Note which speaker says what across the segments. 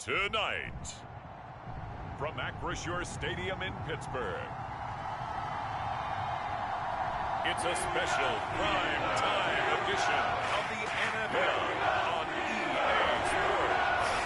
Speaker 1: Tonight, from Acrisure Stadium in Pittsburgh, it's a special prime time edition of the NFL on EA Sports.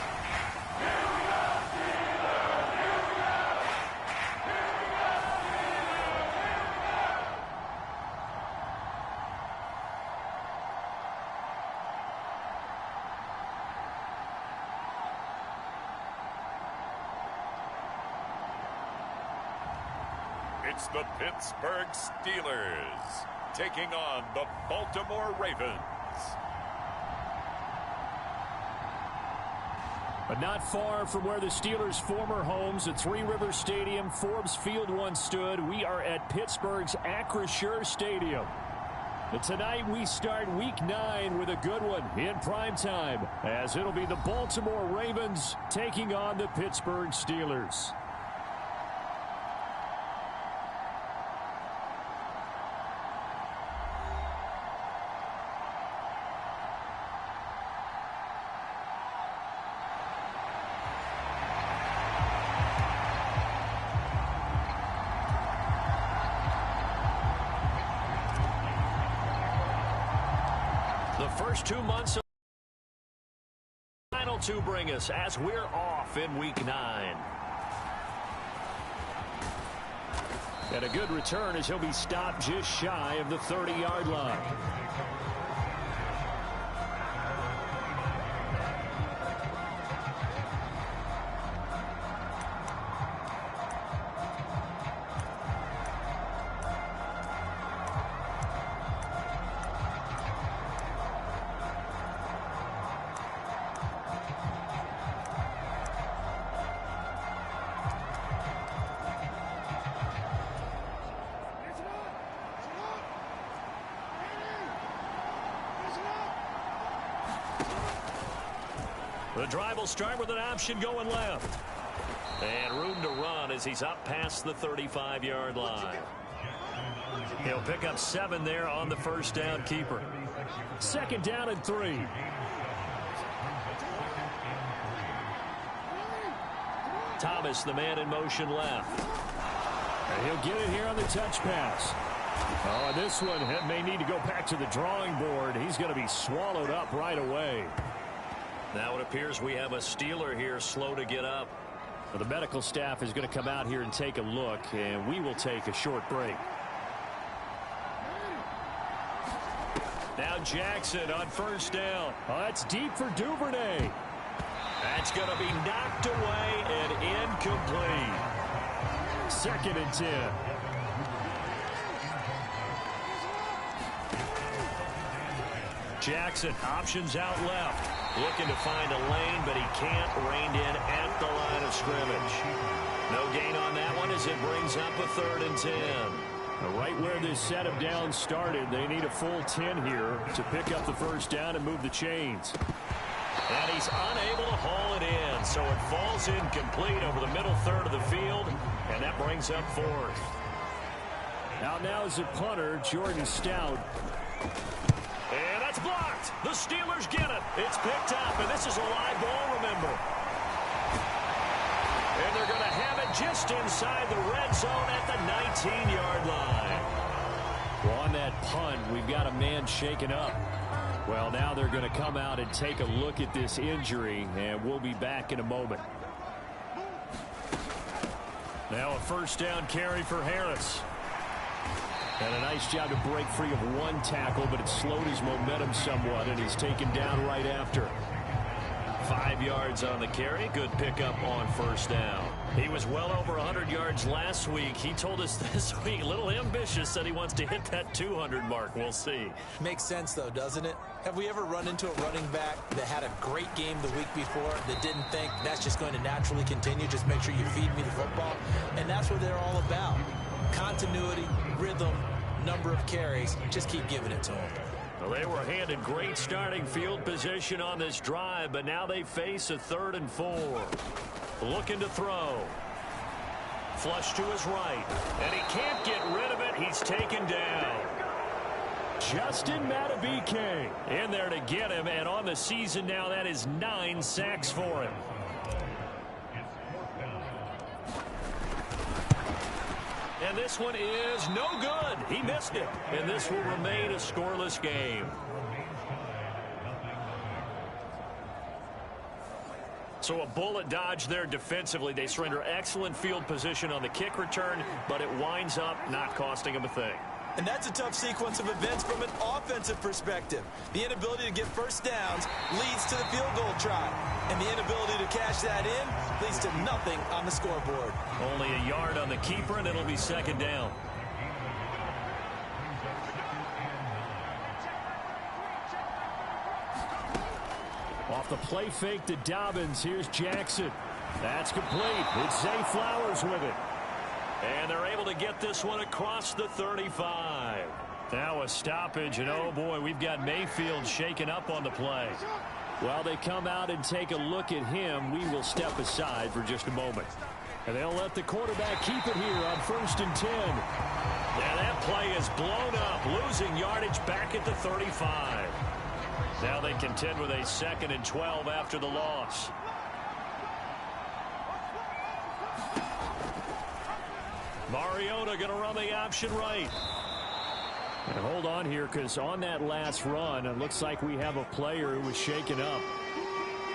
Speaker 1: It's the Pittsburgh Steelers taking on the Baltimore Ravens.
Speaker 2: But not far from where the Steelers' former homes at Three Rivers Stadium, Forbes Field once stood, we are at Pittsburgh's Acrisure Stadium. And tonight we start Week 9 with a good one in prime time, as it'll be the Baltimore Ravens taking on the Pittsburgh Steelers. The first 2 months of the final two bring us as we're off in Week 9. And a good return as he'll be stopped just shy of the 30-yard line. The drive will start with an option going left. And room to run as he's up past the 35-yard line. He'll pick up 7 there on the first down keeper. Second down and 3. Thomas, the man in motion left. And he'll get it here on the touch pass. Oh, this one may need to go back to the drawing board. He's going to be swallowed up right away. Now it appears we have a Steeler here slow to get up. Well, the medical staff is going to come out here and take a look, and we will take a short break. Now Jackson on first down. Oh, that's deep for Duvernay. That's going to be knocked away and incomplete. 2nd and 10. Jackson, options out left. Looking to find a lane, but he can't. Reined in at the line of scrimmage. No gain on that one as it brings up a 3rd and 10. Right where this set of downs started, they need a full 10 here to pick up the first down and move the chains. And he's unable to haul it in, so it falls incomplete over the middle third of the field, and that brings up 4th. Out now is the punter, Jordan Stout. And that's blocked. The Steelers get it. It's picked up, and this is a live ball, remember. And they're going to have it just inside the red zone at the 19-yard line. Well, on that punt, we've got a man shaken up. Well, now they're going to come out and take a look at this injury, and we'll be back in a moment. Now a first down carry for Harris. And a nice job to break free of one tackle, but it slowed his momentum somewhat, and he's taken down right after. 5 yards on the carry. Good pickup on first down. He was well over 100 yards last week. He told us this week, a little ambitious, said he wants to hit that 200 mark. We'll see.
Speaker 3: Makes sense, though, doesn't it? Have we ever run into a running back that had a great game the week before that didn't think that's just going to naturally continue? Just make sure you feed me the football. And that's what they're all about. Continuity, rhythm, number of carries. Just keep giving it to them.
Speaker 2: Well, they were handed great starting field position on this drive, but now they face a 3rd and 4. Looking to throw. Flush to his right. And he can't get rid of it. He's taken down. Justin Matabike in there to get him. And on the season now, that is 9 sacks for him. And this one is no good. He missed it. And this will remain a scoreless game. So a bullet dodge there defensively. They surrender excellent field position on the kick return, but it winds up not costing them a thing.
Speaker 3: And that's a tough sequence of events from an offensive perspective. The inability to get first downs leads to the field goal try. And the inability to cash that in leads to nothing on the scoreboard.
Speaker 2: Only a yard on the keeper, and it'll be second down. Off the play fake to Dobbins. Here's Jackson. That's complete. It's Zay Flowers with it. And they're able to get this one across the 35. Now a stoppage, and oh boy, we've got Mayfield shaken up on the play. While they come out and take a look at him, we will step aside for just a moment. And they'll let the quarterback keep it here on 1st and 10. Yeah, that play is blown up, losing yardage back at the 35. Now they contend with a 2nd and 12 after the loss. Mariota going to run the option right. And hold on here, because on that last run, it looks like we have a player who was shaken up.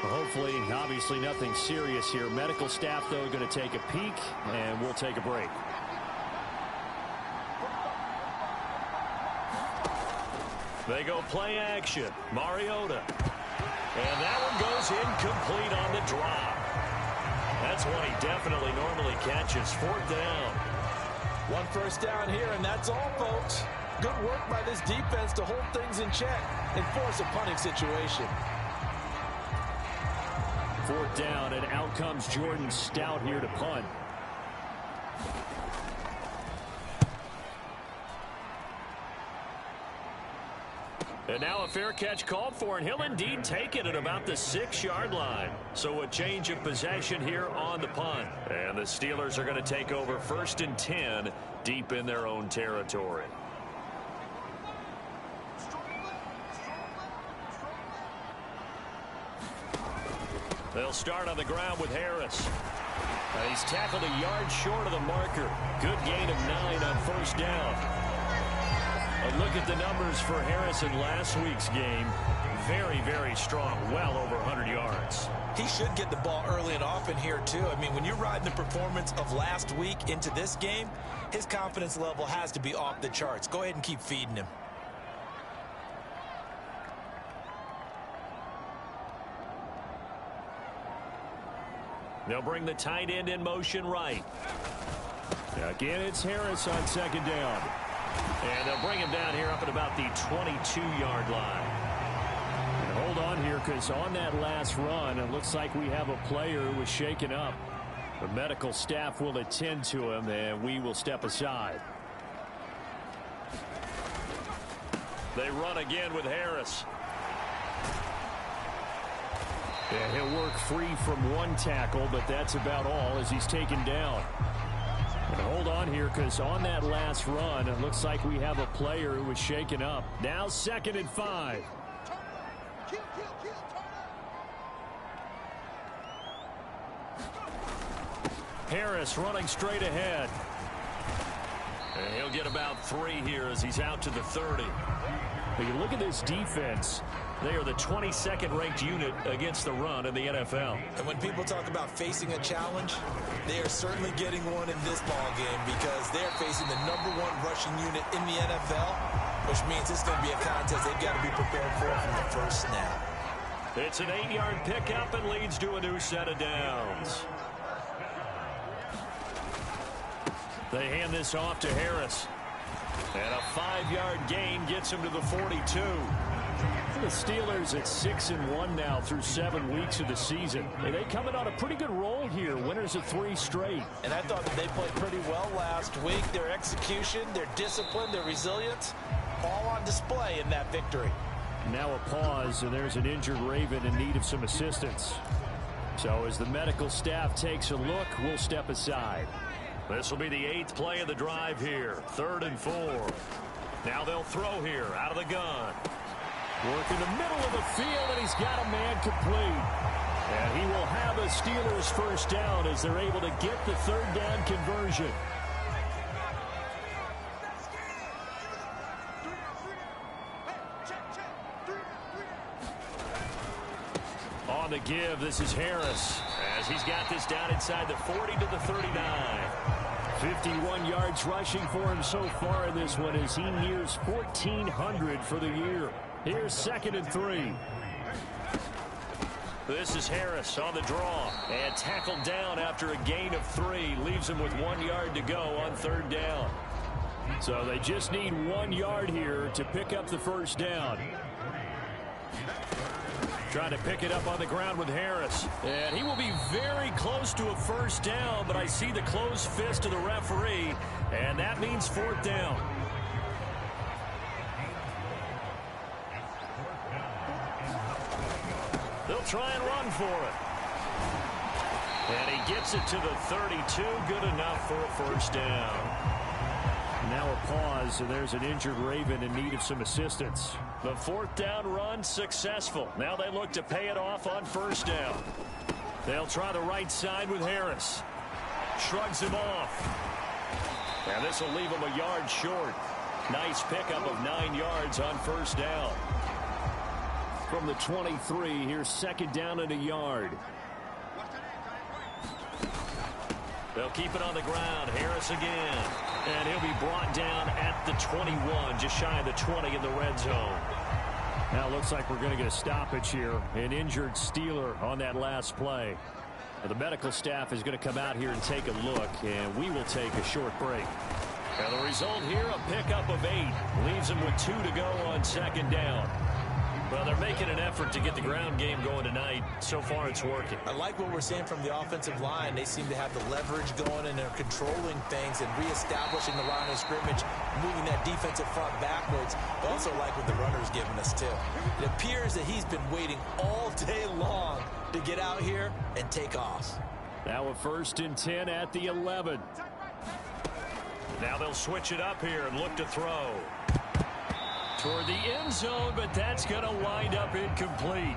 Speaker 2: Hopefully, obviously nothing serious here. Medical staff, though, going to take a peek, and we'll take a break. They go play action. Mariota. And that one goes incomplete on the drop. That's one he definitely normally catches. 4th down.
Speaker 3: 1 first down here, and that's all, folks. Good work by this defense to hold things in check and force a punting situation.
Speaker 2: 4th down, and out comes Jordan Stout here to punt. And now a fair catch called for, and he'll indeed take it at about the 6-yard line. So a change of possession here on the punt. And the Steelers are going to take over 1st and 10 deep in their own territory. They'll start on the ground with Harris. He's tackled a yard short of the marker. Good gain of 9 on 1st down. A look at the numbers for Harris in last week's game. Very, very strong. Well over 100 yards.
Speaker 3: He should get the ball early and often here, too. I mean, when you're riding the performance of last week into this game, his confidence level has to be off the charts. Go ahead and keep feeding him.
Speaker 2: They'll bring the tight end in motion right. Again, it's Harris on 2nd down. And they'll bring him down here up at about the 22-yard line. And hold on here, because on that last run, it looks like we have a player who was shaken up. The medical staff will attend to him, and we will step aside. They run again with Harris. Yeah, he'll work free from 1 tackle, but that's about all as he's taken down. And hold on here, because on that last run, it looks like we have a player who was shaken up. Now 2nd and 5. Harris running straight ahead. And he'll get about 3 here as he's out to the 30. But you look at this defense. They are the 22nd ranked unit against the run in the NFL.
Speaker 3: And when people talk about facing a challenge, they are certainly getting one in this ball game, because they're facing the #1 rushing unit in the NFL, which means it's going to be a contest they've got to be prepared for from the first snap.
Speaker 2: It's an 8-yard pickup and leads to a new set of downs. They hand this off to Harris. And a 5-yard gain gets him to the 42. The Steelers at 6-1 now through 7 weeks of the season. And they coming on a pretty good roll here. Winners of 3 straight.
Speaker 3: And I thought that they played pretty well last week. Their execution, their discipline, their resilience, all on display in that victory.
Speaker 2: Now a pause, and there's an injured Raven in need of some assistance. So as the medical staff takes a look, we'll step aside. This will be the 8th play of the drive here. 3rd and 4. Now they'll throw here out of the gun. Work in the middle of the field, and he's got a man complete. And he will have a Steelers 1st down as they're able to get the 3rd down conversion. on the give. This is Harris as he's got this down inside the 40 to the 39. 51 yards rushing for him so far in this one as he nears 1,400 for the year. Here's 2nd and 3. This is Harris on the draw and tackled down after a gain of 3. Leaves him with 1 yard to go on 3rd down. So they just need 1 yard here to pick up the first down. Trying to pick it up on the ground with Harris. And he will be very close to a first down, but I see the closed fist of the referee, and that means 4th down. They'll try and run for it. And he gets it to the 32. Good enough for a first down. Now a pause, and there's an injured Raven in need of some assistance. The 4th down run successful. Now they look to pay it off on 1st down. They'll try the right side with Harris. Shrugs him off. And this will leave him a yard short. Nice pickup of 9 yards on 1st down. From the 23, here's 2nd down and a yard. They'll keep it on the ground. Harris again. And he'll be brought down at the 21, just shy of the 20 in the red zone. Now it looks like we're going to get a stoppage here. An injured Steeler on that last play. Now, the medical staff is going to come out here and take a look, and we will take a short break. Now the result here, a pickup of 8. Leaves him with 2 to go on 2nd down. Well, they're making an effort to get the ground game going tonight. So far, it's working. I like what we're seeing from the offensive line. They seem to have the leverage going, and they're controlling things and reestablishing the line of scrimmage, moving that defensive front backwards. I also like what the runner's giving us, too. It appears that he's been waiting all day long to get out here and take off. Now a 1st and 10 at the 11. Now they'll switch it up here and look to throw. Toward the end zone, but that's going to wind up incomplete.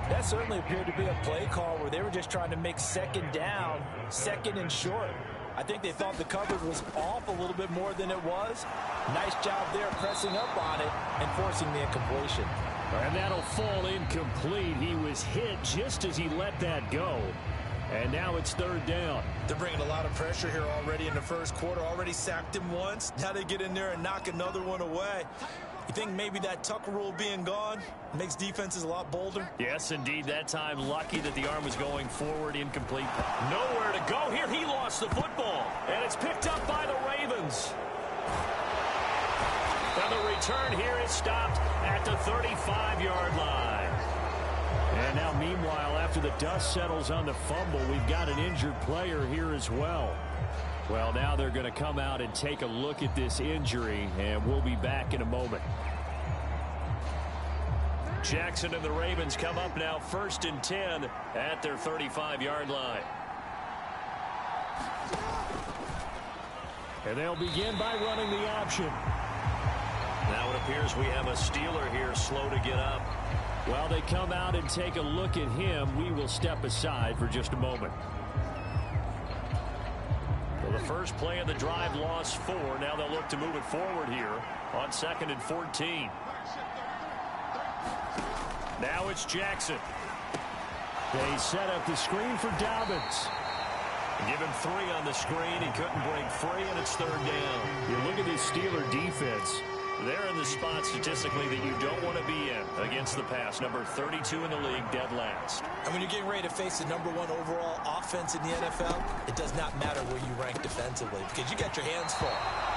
Speaker 4: That certainly appeared to be a play call where they were just trying to make 2nd down, 2nd and short. I think they thought the coverage was off a little bit more than it was. Nice job there pressing up on it and forcing the incompletion.
Speaker 2: And that'll fall incomplete. He was hit just as he let that go. And now it's 3rd down.
Speaker 3: They're bringing a lot of pressure here already in the first quarter. Already sacked him once. Now they get in there and knock another one away. You think maybe that Tucker rule being gone makes defenses a lot bolder?
Speaker 2: Yes, indeed. That time, lucky that the arm was going forward, incomplete. Nowhere to go here. He lost the football. And it's picked up by the Ravens. And the return here is stopped at the 35-yard line. And now, meanwhile, after the dust settles on the fumble, we've got an injured player here as well. Well, now they're going to come out and take a look at this injury, and we'll be back in a moment. Jackson and the Ravens come up now 1st and 10 at their 35-yard line. And they'll begin by running the option. Now it appears we have a Steeler here slow to get up. While they come out and take a look at him, we will step aside for just a moment. Well, the first play of the drive lost 4. Now they'll look to move it forward here on 2nd and 14. Now it's Jackson. They set up the screen for Dobbins. Give him 3 on the screen. He couldn't break free, and it's 3rd down. You look at this Steeler defense. They're in the spot statistically that you don't want to be in against the pass. Number 32 in the league, dead last.
Speaker 3: And when you're getting ready to face the number 1 overall offense in the NFL, it does not matter where you rank defensively because you got your hands full.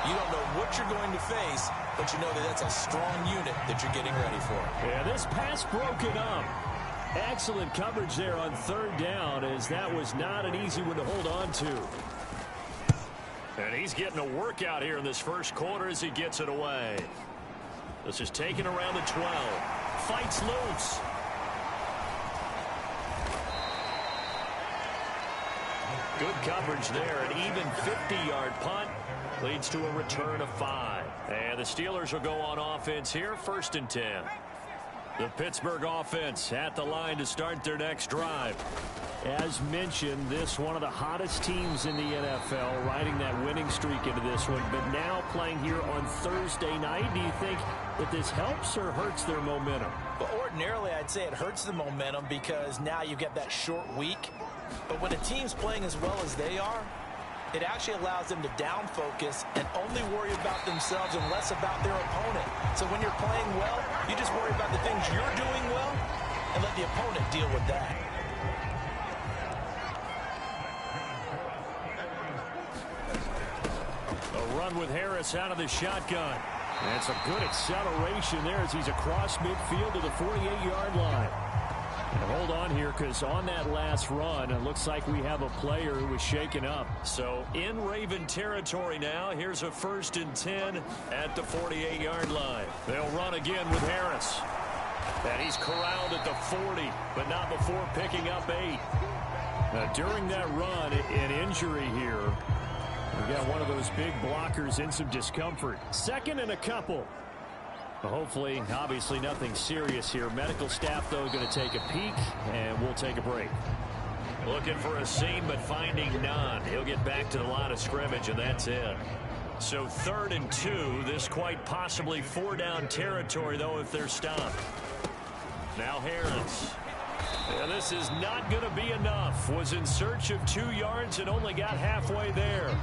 Speaker 3: You don't know what you're going to face, but you know that that's a strong unit that you're getting ready for.
Speaker 2: Yeah, this pass broken up. Excellent coverage there on 3rd down, as that was not an easy one to hold on to. And he's getting a workout here in this first quarter as he gets it away. This is taken around the 12. Fights loose. Good coverage there. An even 50-yard punt leads to a return of 5. And the Steelers will go on offense here, 1st and 10. The Pittsburgh offense at the line to start their next drive. As mentioned, this one of the hottest teams in the NFL, riding that winning streak into this one, but now playing here on Thursday night. Do you think that this helps or hurts their momentum?
Speaker 3: Well, ordinarily, I'd say it hurts the momentum because now you get that short week. But when a team's playing as well as they are, it actually allows them to down focus and only worry about themselves and less about their opponent. So when you're playing well, you just worry about the things you're doing well and let the opponent deal with that.
Speaker 2: A run with Harris out of the shotgun. And some good acceleration there as he's across midfield to the 48-yard line. And hold on here, because on that last run, it looks like we have a player who was shaken up. So in Raven territory now. Here's a 1st and 10 at the 48-yard line. They'll run again with Harris. And he's corralled at the 40, but not before picking up 8. Now, during that run, an injury here. We got one of those big blockers in some discomfort. 2nd and a couple. Hopefully, obviously nothing serious here. Medical staff, though, going to take a peek, and we'll take a break. Looking for a seam, but finding none. He'll get back to the line of scrimmage, and that's it. So 3rd and 2. This quite possibly 4-down territory, though, if they're stopped. Now Harris. And this is not going to be enough. Was in search of 2 yards and only got halfway there.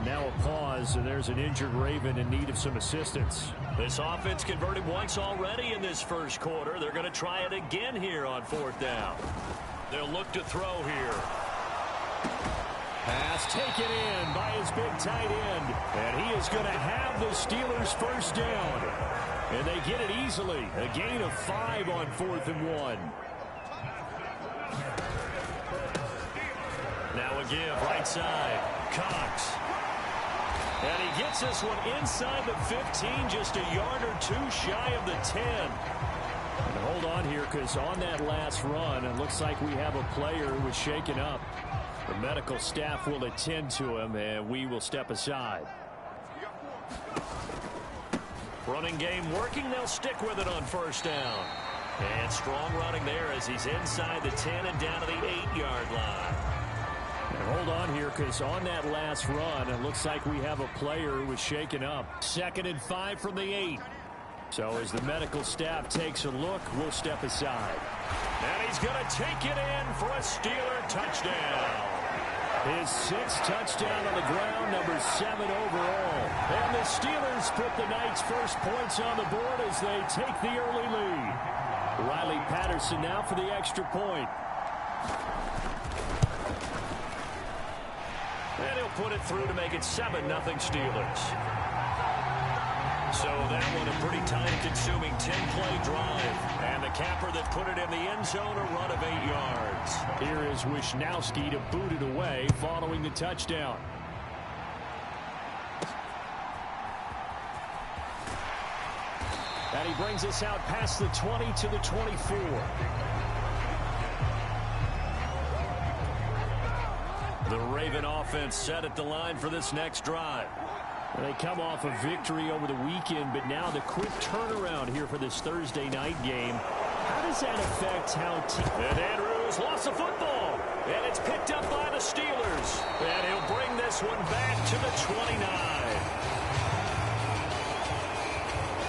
Speaker 2: Now a pause, and there's an injured Raven in need of some assistance. This offense converted once already in this first quarter. They're going to try it again here on 4th down. They'll look to throw here. Pass taken in by his big tight end. And he is going to have the Steelers' 1st down. And they get it easily. A gain of 5 on 4th and 1. Now a give right side. Cox. And he gets this one inside the 15, just a yard or 2 shy of the 10. And hold on here, because on that last run, it looks like we have a player who was shaken up. The medical staff will attend to him, and we will step aside. Running game working. They'll stick with it on 1st down. And strong running there as he's inside the 10 and down to the 8-yard line. And hold on here, because on that last run, it looks like we have a player who was shaken up. 2nd and 5 from the 8. So as the medical staff takes a look, we'll step aside. And he's going to take it in for a Steeler touchdown. His 6th touchdown on the ground, number 7 overall. And the Steelers put the night's first points on the board as they take the early lead. Riley Patterson now for the extra point. And he'll put it through to make it 7-0 Steelers. So that one a pretty time-consuming 10-play drive. And the capper that put it in the end zone, a run of 8 yards. Here is Wisnowski to boot it away following the touchdown. And he brings us out past the 20 to the 24. The Raven offense set at the line for this next drive. They come off a victory over the weekend, but now the quick turnaround here for this Thursday night game. How does that affect how And Andrews lost the football, and it's picked up by the Steelers. And he'll bring this one back to the 29.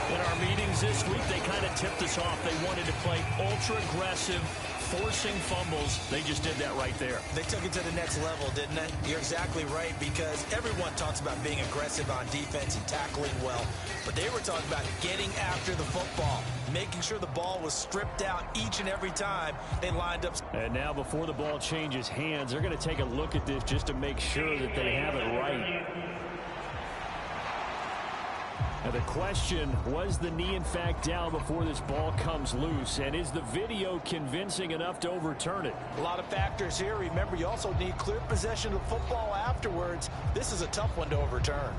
Speaker 2: In our meetings this week, they kind of tipped us off. They wanted to play ultra-aggressive, forcing fumbles. They just did that right there.
Speaker 3: They took it to the next level, didn't they? You're exactly right, because everyone talks about being aggressive on defense and tackling well. But they were talking about getting after the football, making sure the ball was stripped out each and every time they lined up.
Speaker 2: And now before the ball changes hands, they're going to take a look at this just to make sure that they have it right. Now the question, was the knee in fact down before this ball comes loose? And is the video convincing enough to overturn it?
Speaker 3: A lot of factors here. Remember, you also need clear possession of football afterwards. This is a tough one to overturn.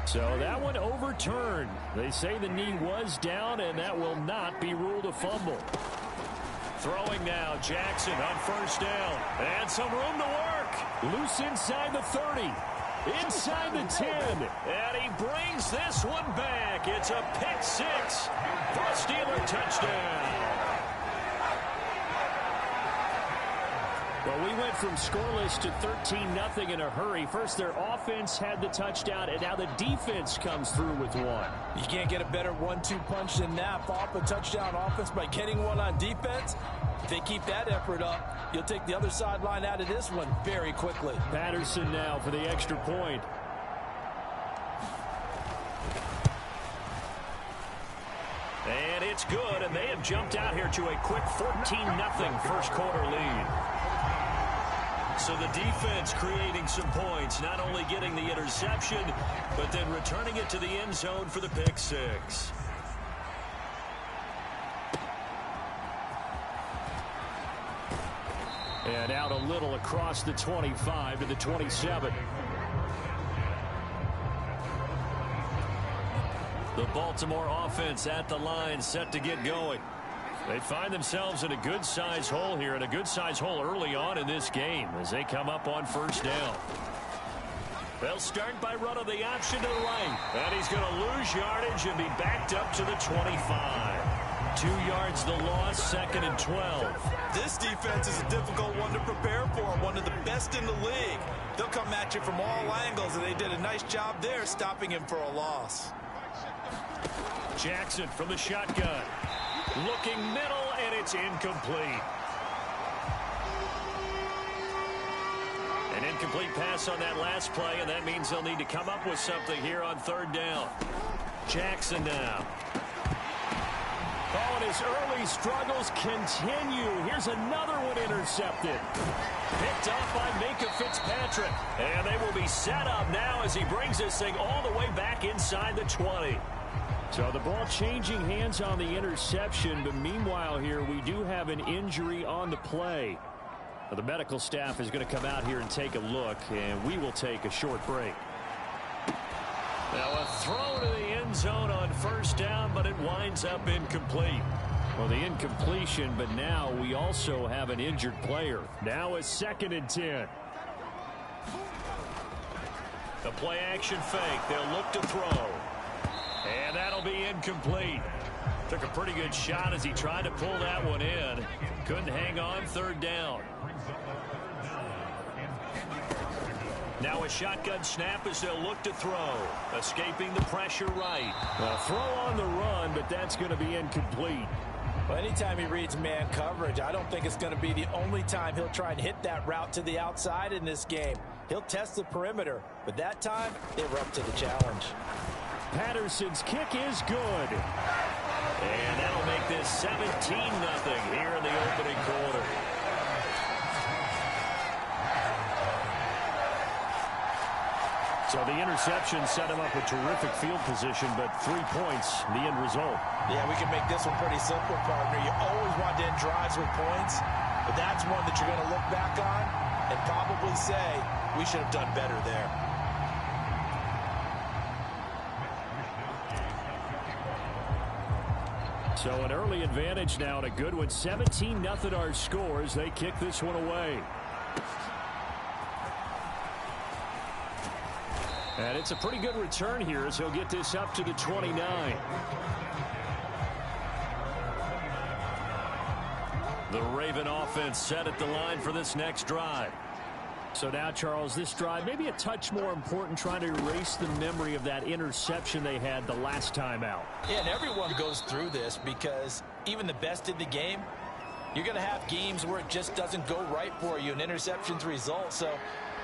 Speaker 2: So that one overturned. They say the knee was down, and that will not be ruled a fumble. Throwing now, Jackson on first down. And some room to work. Loose inside the 30. Inside the 10. And he brings this one back. It's a pick six for a Steeler touchdown. Well, we went from scoreless to 13-0 in a hurry. First, their offense had the touchdown, and now the defense comes through with one.
Speaker 4: You can't get a better 1-2 punch than that. Follow up a touchdown offense by getting one on defense. If they keep that effort up, you'll take the other sideline out of this one very quickly.
Speaker 2: Patterson now for the extra point. And it's good, and they have jumped out here to a quick 14-0 first quarter lead. So the defense creating some points, not only getting the interception, but then returning it to the end zone for the pick six. And out a little across the 25 to the 27. The Baltimore offense at the line, set to get going. They find themselves in a good-sized hole here, and a good-sized hole early on in this game as they come up on first down. They'll start by running the option to the right. And he's going to lose yardage and be backed up to the 25. 2 yards the loss, 2nd and 12.
Speaker 3: This defense is a difficult one to prepare for, one of the best in the league. They'll come at you from all angles, and they did a nice job there stopping him for a loss.
Speaker 2: Jackson from the shotgun. Looking middle, and it's incomplete. An incomplete pass on that last play, and that means they'll need to come up with something here on third down. Jackson now. Oh, and his early struggles continue. Here's another one intercepted. Picked off by Minka Fitzpatrick. And they will be set up now as he brings this thing all the way back inside the 20. So the ball changing hands on the interception, but meanwhile here we do have an injury on the play. The medical staff is going to come out here and take a look, and we will take a short break. Now a throw to the end zone on first down, but it winds up incomplete. Well, the incompletion, but now we also have an injured player. Now a 2nd and 10. The play action fake. They'll look to throw. And that'll be incomplete. Took a pretty good shot as he tried to pull that one in. Couldn't hang on, third down. Now a shotgun snap as they'll look to throw. Escaping the pressure right. A throw on the run, but that's going to be incomplete.
Speaker 4: Well, anytime he reads man coverage, I don't think it's going to be the only time he'll try and hit that route to the outside in this game. He'll test the perimeter, but that time they were up to the challenge.
Speaker 2: Patterson's kick is good. And that'll make this 17-0 here in the opening quarter. So the interception set him up with terrific field position, but 3 points, the end result.
Speaker 4: Yeah, we can make this one pretty simple, partner. You always want to end drives with points, but that's one that you're going to look back on and probably say, we should have done better there.
Speaker 2: So an early advantage now and a good one. 17-0 our score as they kick this one away. And it's a pretty good return here as he'll get this up to the 29. The Raven offense set at the line for this next drive. So now, Charles, this drive maybe a touch more important, trying to erase the memory of that interception they had the last time out.
Speaker 4: Yeah, and everyone goes through this because even the best in the game, you're going to have games where it just doesn't go right for you and interceptions result. So,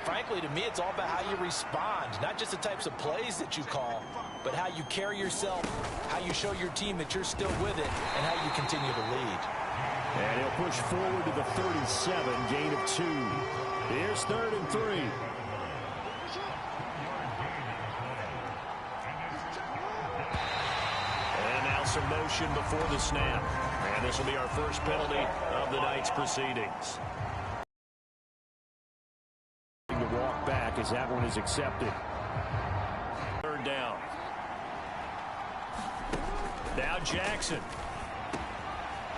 Speaker 4: frankly, to me, it's all about how you respond, not just the types of plays that you call, but how you carry yourself, how you show your team that you're still with it, and how you continue to lead.
Speaker 2: And he'll push forward to the 37, gain of 2. Here's 3rd and 3. And now some motion before the snap. And this will be our first penalty of the night's proceedings. To walk back as that one is accepted. 3rd down. Now Jackson.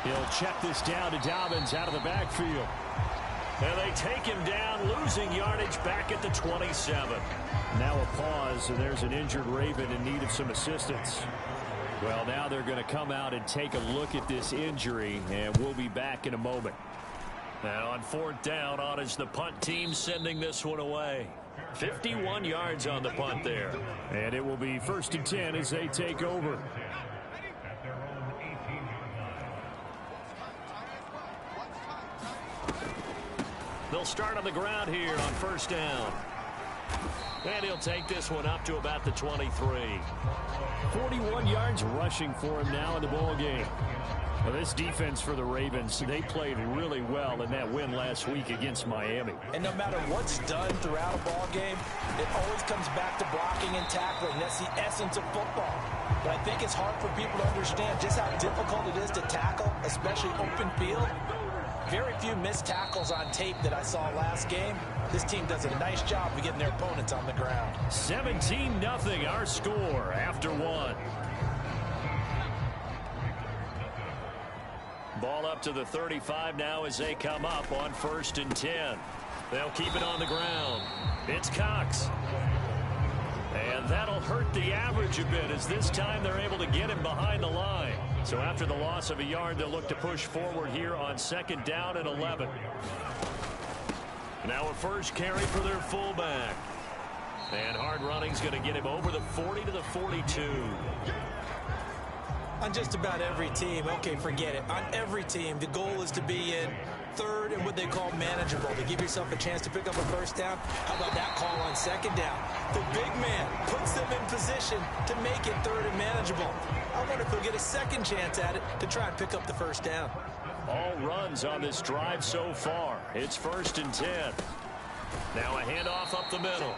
Speaker 2: He'll check this down to Dobbins out of the backfield. And they take him down, losing yardage back at the 27. Now a pause, and there's an injured Raven in need of some assistance. Well, now they're going to come out and take a look at this injury, and we'll be back in a moment. Now on 4th down, on is the punt team sending this one away. 51 yards on the punt there. And it will be 1st and 10 as they take over. They'll start on the ground here on 1st down. And he'll take this one up to about the 23. 41 yards rushing for him now in the ball game. Well, this defense for the Ravens, they played really well in that win last week against Miami.
Speaker 3: And no matter what's done throughout a ball game, it always comes back to blocking and tackling. That's the essence of football. But I think it's hard for people to understand just how difficult it is to tackle, especially open field. Very few missed tackles on tape that I saw last game. This team does a nice job of getting their opponents on the ground.
Speaker 2: 17-0 our score after one. Ball up to the 35 now as they come up on 1st and 10. They'll keep it on the ground. It's Cox. And that'll hurt the average a bit as this time they're able to get him behind the line. So after the loss of a yard, they'll look to push forward here on 2nd down and 11. Now a first carry for their fullback. And hard running's going to get him over the 40 to the 42.
Speaker 3: On just about every team, okay, forget it. On every team, the goal is to be in 3rd and what they call manageable, to give yourself a chance to pick up a 1st down. How about that call on 2nd down? The big man puts them in position to make it 3rd and manageable. I wonder if he'll get a 2nd chance at it to try and pick up the 1st down.
Speaker 2: All runs on this drive so far. It's 1st and 10. Now a handoff up the middle.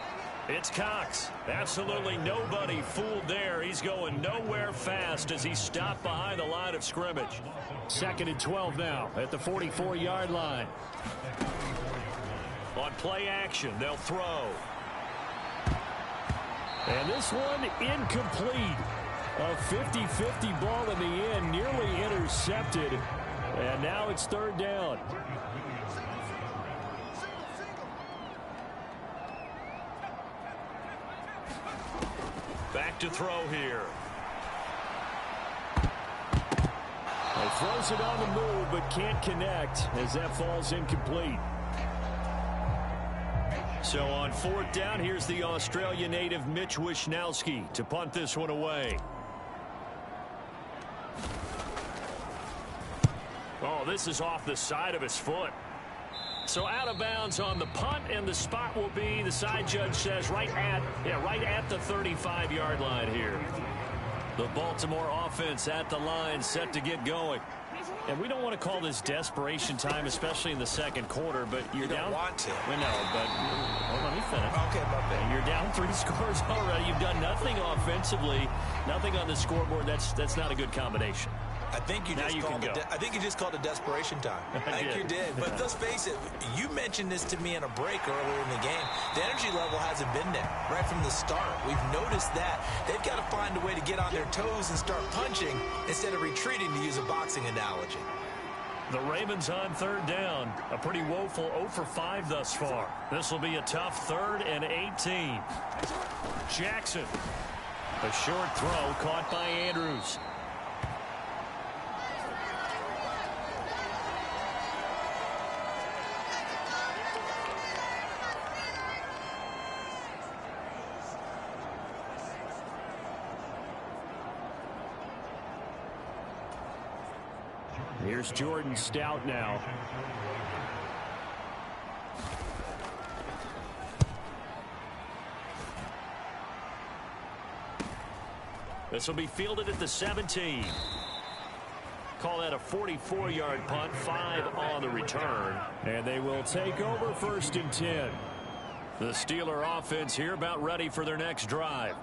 Speaker 2: It's Cox. Absolutely nobody fooled there. He's going nowhere fast as he's stopped behind the line of scrimmage. 2nd and 12 now at the 44-yard line. On play action, they'll throw. And this one incomplete. A 50-50 ball in the end, nearly intercepted. And now it's 3rd down. Back to throw here. He throws it on the move, but can't connect as that falls incomplete. So on 4th down, here's the Australia native Mitch Wishnowsky to punt this one away. Oh, this is off the side of his foot. So out of bounds on the punt, and the spot will be, the side judge says, right at the 35-yard line here. The Baltimore offense at the line, set to get going. And we don't want to call this desperation time, especially in the 2nd quarter, but you're down.
Speaker 3: You don't want to.
Speaker 2: We know, but well, let me finish.
Speaker 3: Okay, my bad.
Speaker 2: You're down 3 scores already. You've done nothing offensively, nothing on the scoreboard. That's not a good combination.
Speaker 3: I think you just called it desperation time. I think you did. But let's face it, you mentioned this to me in a break earlier in the game. The energy level hasn't been there right from the start. We've noticed that. They've got to find a way to get on their toes and start punching instead of retreating, to use a boxing analogy.
Speaker 2: The Ravens on 3rd down. A pretty woeful 0 for 5 thus far. This will be a tough 3rd and 18. Jackson. A short throw caught by Andrews. Here's Jordan Stout now. This will be fielded at the 17. Call that a 44-yard punt, 5 on the return. And they will take over 1st and 10. The Steeler offense here about ready for their next drive.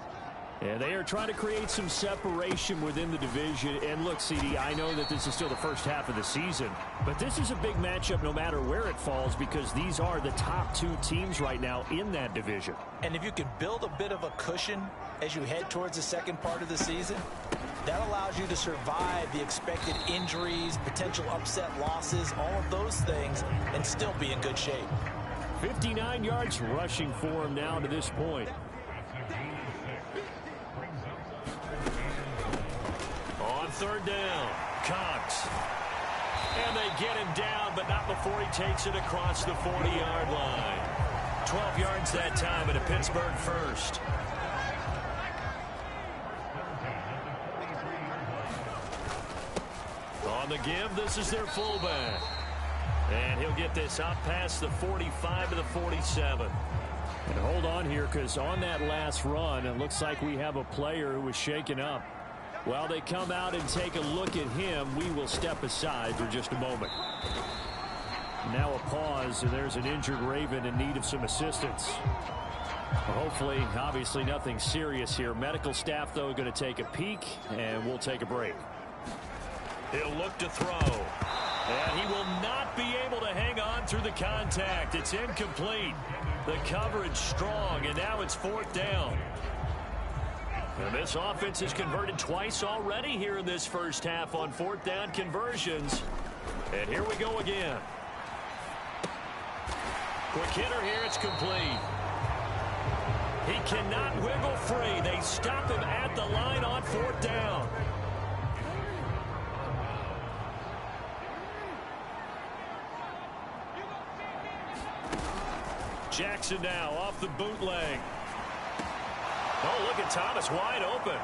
Speaker 2: And they are trying to create some separation within the division. And look, CD, I know that this is still the first half of the season, but this is a big matchup no matter where it falls, because these are the top 2 teams right now in that division.
Speaker 3: And if you can build a bit of a cushion as you head towards the second part of the season, That allows you to survive the expected injuries, potential upset losses, all of those things, and still be in good shape.
Speaker 2: 59 yards rushing for him now to this point. On third down, Cox. And they get him down, but not before he takes it across the 40-yard line. 12 yards that time and a Pittsburgh first. On the give, this is their fullback. And he'll get this up past the 45 to the 47. And hold on here, because on that last run, it looks like we have a player who was shaken up. While they come out and take a look at him, we will step aside for just a moment. Now a pause, and there's an injured Raven in need of some assistance. Hopefully, obviously nothing serious here. Medical staff, though, going to take a peek, and we'll take a break. He'll look to throw. And he will not be able to hang on through the contact. It's incomplete. The coverage strong, and now it's fourth down. And this offense has converted twice already here in this first half on fourth down conversions. And here we go again. Quick hitter here, it's complete. He cannot wiggle free. They stop him at the line on fourth down. Jackson now off the bootleg. Oh, look at Thomas wide open.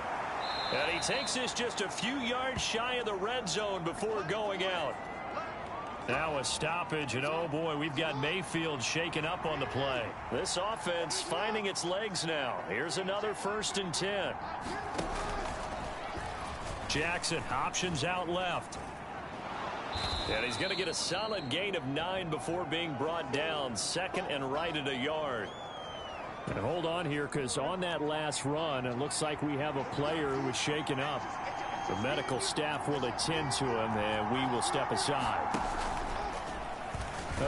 Speaker 2: And he takes this just a few yards shy of the red zone before going out. Now a stoppage, and oh boy, we've got Mayfield shaken up on the play. This offense finding its legs now. Here's another 1st and 10. Jackson options out left. And he's going to get a solid gain of 9 before being brought down. 2nd and right at a yard. And hold on here, because on that last run, it looks like we have a player who was shaken up. The medical staff will attend to him, and we will step aside.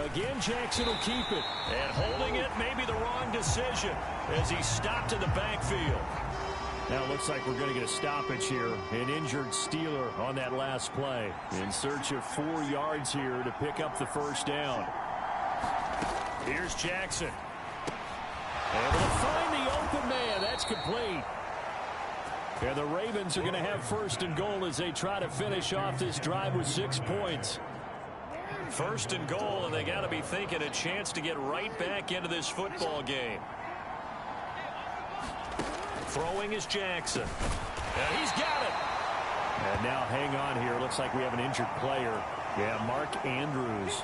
Speaker 2: Again, Jackson will keep it. And holding it may be the wrong decision as he stopped in the backfield. Now it looks like we're going to get a stoppage here. An injured Steeler on that last play. In search of 4 yards here to pick up the first down. Here's Jackson. Able to find the open man. That's complete. And the Ravens are going to have 1st and goal as they try to finish off this drive with 6 points. 1st and goal, and they got to be thinking a chance to get right back into this football game. Throwing is Jackson. And he's got it. And now hang on here. Looks like we have an injured player. Yeah, Mark Andrews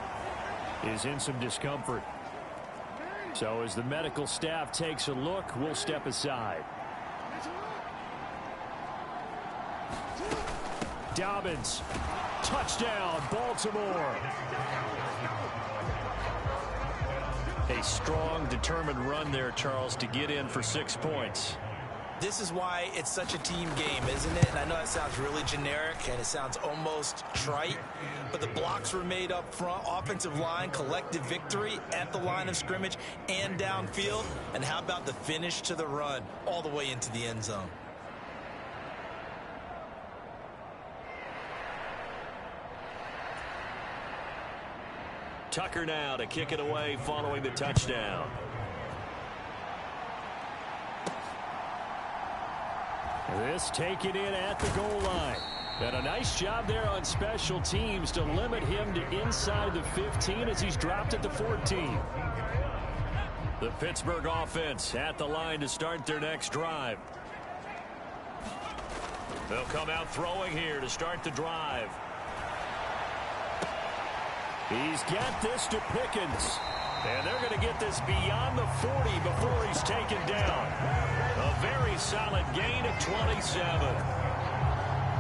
Speaker 2: is in some discomfort. So as the medical staff takes a look, we'll step aside. Dobbins. Touchdown, Baltimore. A strong, determined run there, Charles, to get in for 6 points.
Speaker 3: This is why it's such a team game, isn't it? And I know that sounds really generic and it sounds almost trite, but the blocks were made up front. Offensive line, collective victory at the line of scrimmage and downfield. And how about the finish to the run all the way into the end zone?
Speaker 2: Tucker now to kick it away following the touchdown. This taken in at the goal line. And a nice job there on special teams to limit him to inside the 15 as he's dropped at the 14. The Pittsburgh offense at the line to start their next drive. They'll come out throwing here to start the drive. He's got this to Pickens. And they're going to get this beyond the 40 before he's taken down. A very solid gain of 27.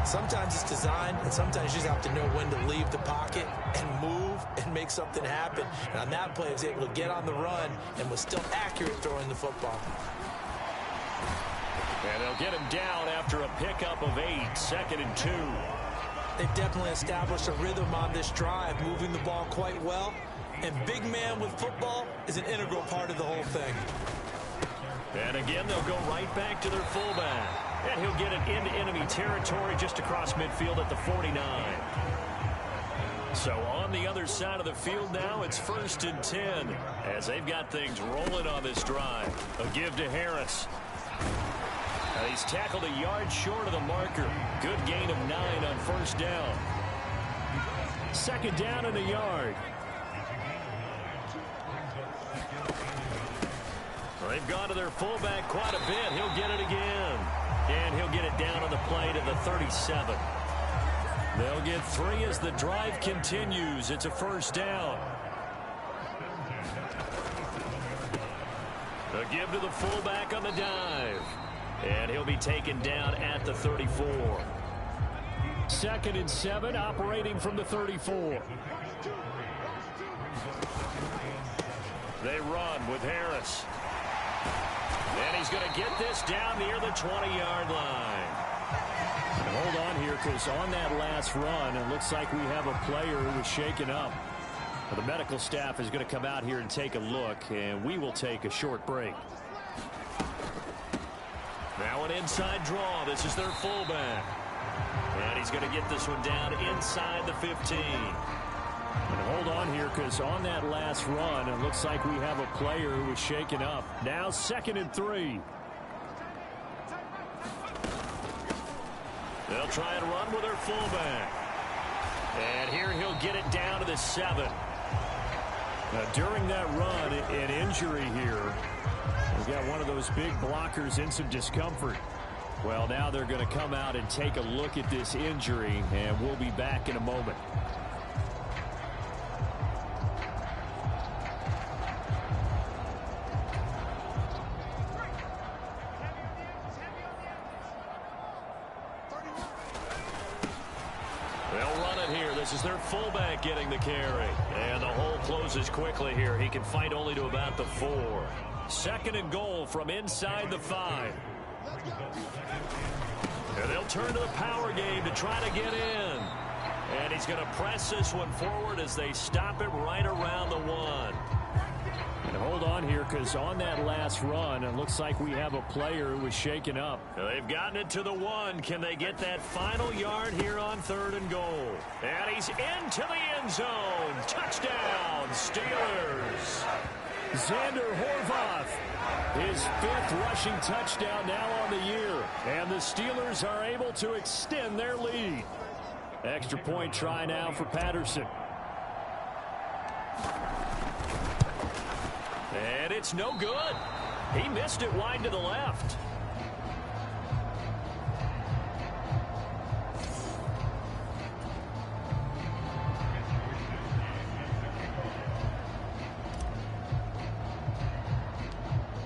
Speaker 3: Sometimes it's designed, and sometimes you just have to know when to leave the pocket and move and make something happen. And on that play, he was able to get on the run and was still accurate throwing the football.
Speaker 2: And they'll get him down after a pickup of 8, 2nd and 2.
Speaker 3: They've definitely established a rhythm on this drive, moving the ball quite well. And big man with football is an integral part of the whole thing.
Speaker 2: And again, they'll go right back to their fullback. And he'll get it into enemy territory just across midfield at the 49. So on the other side of the field now, it's 1st and 10 as they've got things rolling on this drive. A give to Harris. He's tackled a yard short of the marker. Good gain of 9 on 1st down. 2nd down and a yard. They've gone to their fullback quite a bit. He'll get it again. And he'll get it down on the play to the 37. They'll get 3 as the drive continues. It's a 1st down. A give to the fullback on the dive. And he'll be taken down at the 34. 2nd and 7, operating from the 34. They run with Harris. And he's going to get this down near the 20-yard line. And hold on here, because on that last run, it looks like we have a player who was shaken up. Well, the medical staff is going to come out here and take a look, and we will take a short break. Now an inside draw. This is their fullback. And he's going to get this one down inside the 15. And hold on here, because on that last run, it looks like we have a player who was shaken up. Now 2nd and 3. They'll try and run with their fullback. And here he'll get it down to the 7. Now, during that run, an injury here. We've got one of those big blockers in some discomfort. Well, now they're going to come out and take a look at this injury, and we'll be back in a moment. This is their fullback getting the carry. And the hole closes quickly here. He can fight only to about the 4. 2nd and goal from inside the 5. And they'll turn to the power game to try to get in. And he's going to press this one forward as they stop it right around the 1. And hold on here, because on that last run, it looks like we have a player who was shaken up. They've gotten it to the 1. Can they get that final yard here on 3rd and goal? And he's into the end zone. Touchdown, Steelers. Xander Horvath, his 5th rushing touchdown now on the year. And the Steelers are able to extend their lead. Extra point try now for Patterson. And it's no good. He missed it wide to the left.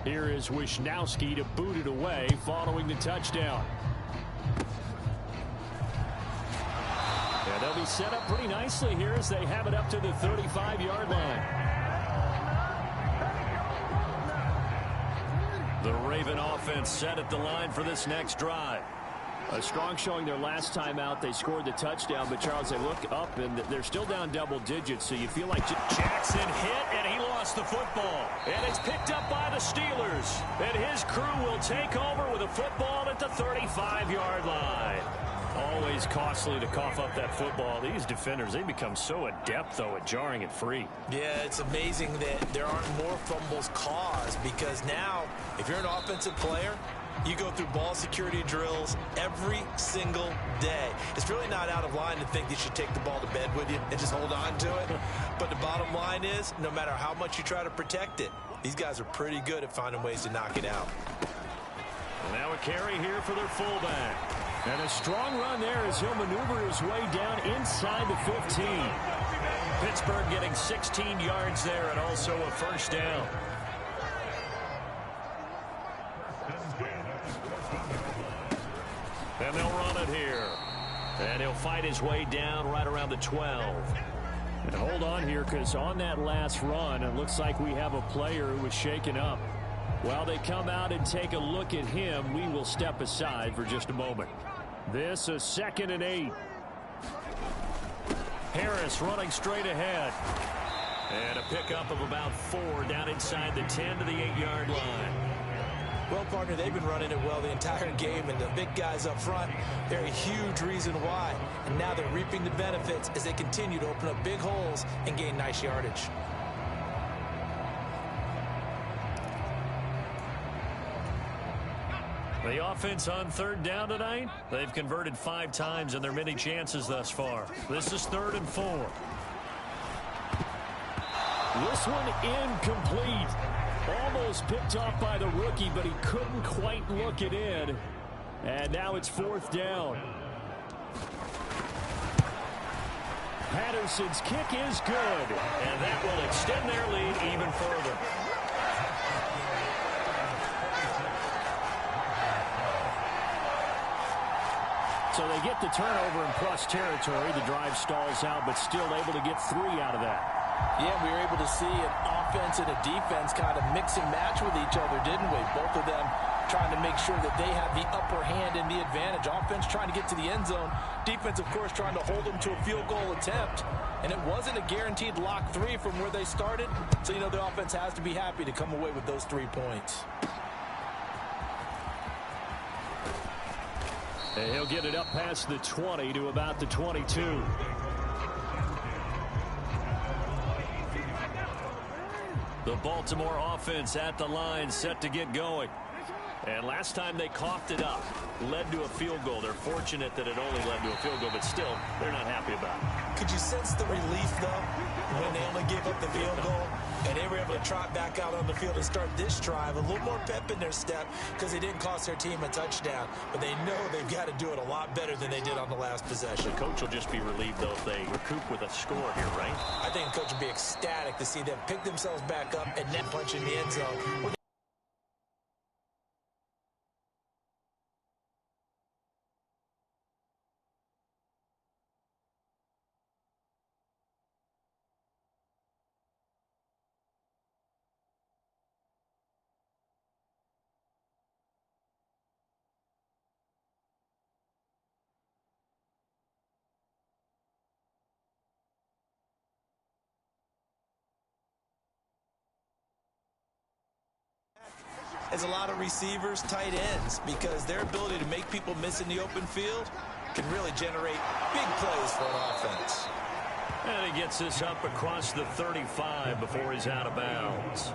Speaker 2: Here is Wisnowski to boot it away following the touchdown. And they'll be set up pretty nicely here as they have it up to the 35-yard line. The Raven offense set at the line for this next drive. A strong showing their last time out. They scored the touchdown, but Charles, they look up and they're still down double digits, so you feel like Jackson hit and he lost the football. And it's picked up by the Steelers. And his crew will take over with a football at the 35-yard line. Always costly to cough up that football. These defenders, they become so adept, though, at jarring it free.
Speaker 3: Yeah, it's amazing that there aren't more fumbles caused, because now, if you're an offensive player, you go through ball security drills every single day. It's really not out of line to think you should take the ball to bed with you and just hold on to it. But the bottom line is, no matter how much you try to protect it, these guys are pretty good at finding ways to knock it out.
Speaker 2: Now a carry here for their fullback. And a strong run there as he'll maneuver his way down inside the 15. Pittsburgh getting 16 yards there and also a 1st down. And they'll run it here. And he'll fight his way down right around the 12. And hold on here, because on that last run, it looks like we have a player who was shaken up. While they come out and take a look at him, we will step aside for just a moment. This is 2nd and 8. Harris running straight ahead. And a pickup of about 4 down inside the 10 to the 8-yard line.
Speaker 3: Well, partner, they've been running it well the entire game, and the big guys up front, they're a huge reason why. And now they're reaping the benefits as they continue to open up big holes and gain nice yardage.
Speaker 2: The offense on third down tonight, they've converted 5 times in their many chances thus far. This is 3rd and 4.
Speaker 5: This one incomplete. Almost picked off by the rookie, but he couldn't quite look it in. And now it's 4th down. Patterson's kick is good.
Speaker 2: And that will extend their lead even further.
Speaker 5: So they get the turnover in plus territory. The drive stalls out, but still able to get 3 out of that.
Speaker 3: Yeah, we were able to see an offense and a defense kind of mix and match with each other, didn't we? Both of them trying to make sure that they have the upper hand and the advantage. Offense trying to get to the end zone. Defense, of course, trying to hold them to a field goal attempt. And it wasn't a guaranteed lock 3 from where they started. So, you know, the offense has to be happy to come away with those 3 points.
Speaker 5: And he'll get it up past the 20 to about the 22.
Speaker 2: The Baltimore offense at the line, set to get going. And last time they coughed it up, led to a field goal. They're fortunate that it only led to a field goal, but still, they're not happy about it.
Speaker 3: Could you sense the relief, though, when they only gave up the field goal and they were able to trot back out on the field and start this drive? A little more pep in their step because they didn't cost their team a touchdown, but they know they've got to do it a lot better than they did on the last possession.
Speaker 2: The coach will just be relieved, though, if they recoup with a score here, right?
Speaker 3: I think the coach will be ecstatic to see them pick themselves back up and net punch in the end zone. As a lot of receivers, tight ends, because their ability to make people miss in the open field can really generate big plays for an offense.
Speaker 2: And he gets this up across the 35 before he's out of bounds.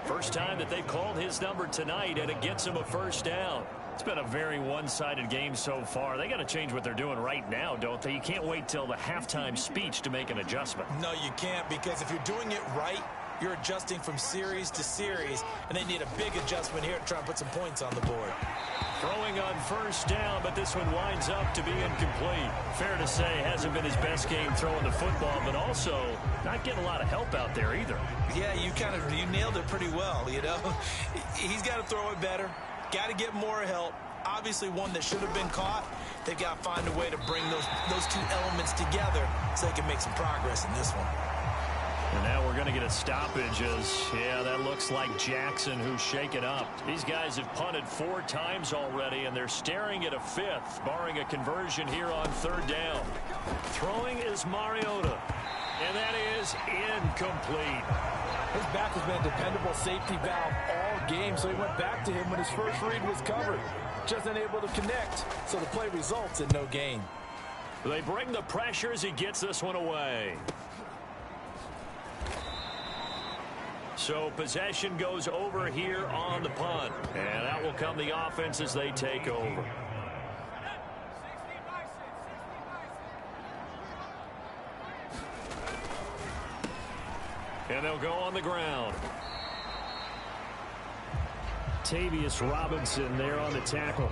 Speaker 2: First time that they've called his number tonight, and it gets him a first down. It's been a very one-sided game so far. They got to change what they're doing right now, don't they? You can't wait till the halftime speech to make an adjustment.
Speaker 3: No, you can't, because if you're doing it right, you're adjusting from series to series, and they need a big adjustment here to try and put some points on the board.
Speaker 2: Throwing on first down, but this one winds up to be incomplete. Fair to say, hasn't been his best game throwing the football, but also not getting a lot of help out there either.
Speaker 3: Yeah, you nailed it pretty well, you know. He's got to throw it better, got to get more help. Obviously one that should have been caught. They've got to find a way to bring those 2 elements together so they can make some progress in this one.
Speaker 2: And now we're going to get a stoppage as, yeah, that looks like Jackson who's shaken up. These guys have punted 4 times already, and they're staring at a 5th, barring a conversion here on 3rd down. Throwing is Mariota, and that is incomplete.
Speaker 4: His back has been a dependable safety valve all game, so he went back to him when his first read was covered. Just unable to connect, so the play results in no gain.
Speaker 2: They bring the pressure as he gets this one away. So possession goes over here on the punt. And out will come the offense as they take over. And they'll go on the ground.
Speaker 5: Tavius Robinson there on the tackle.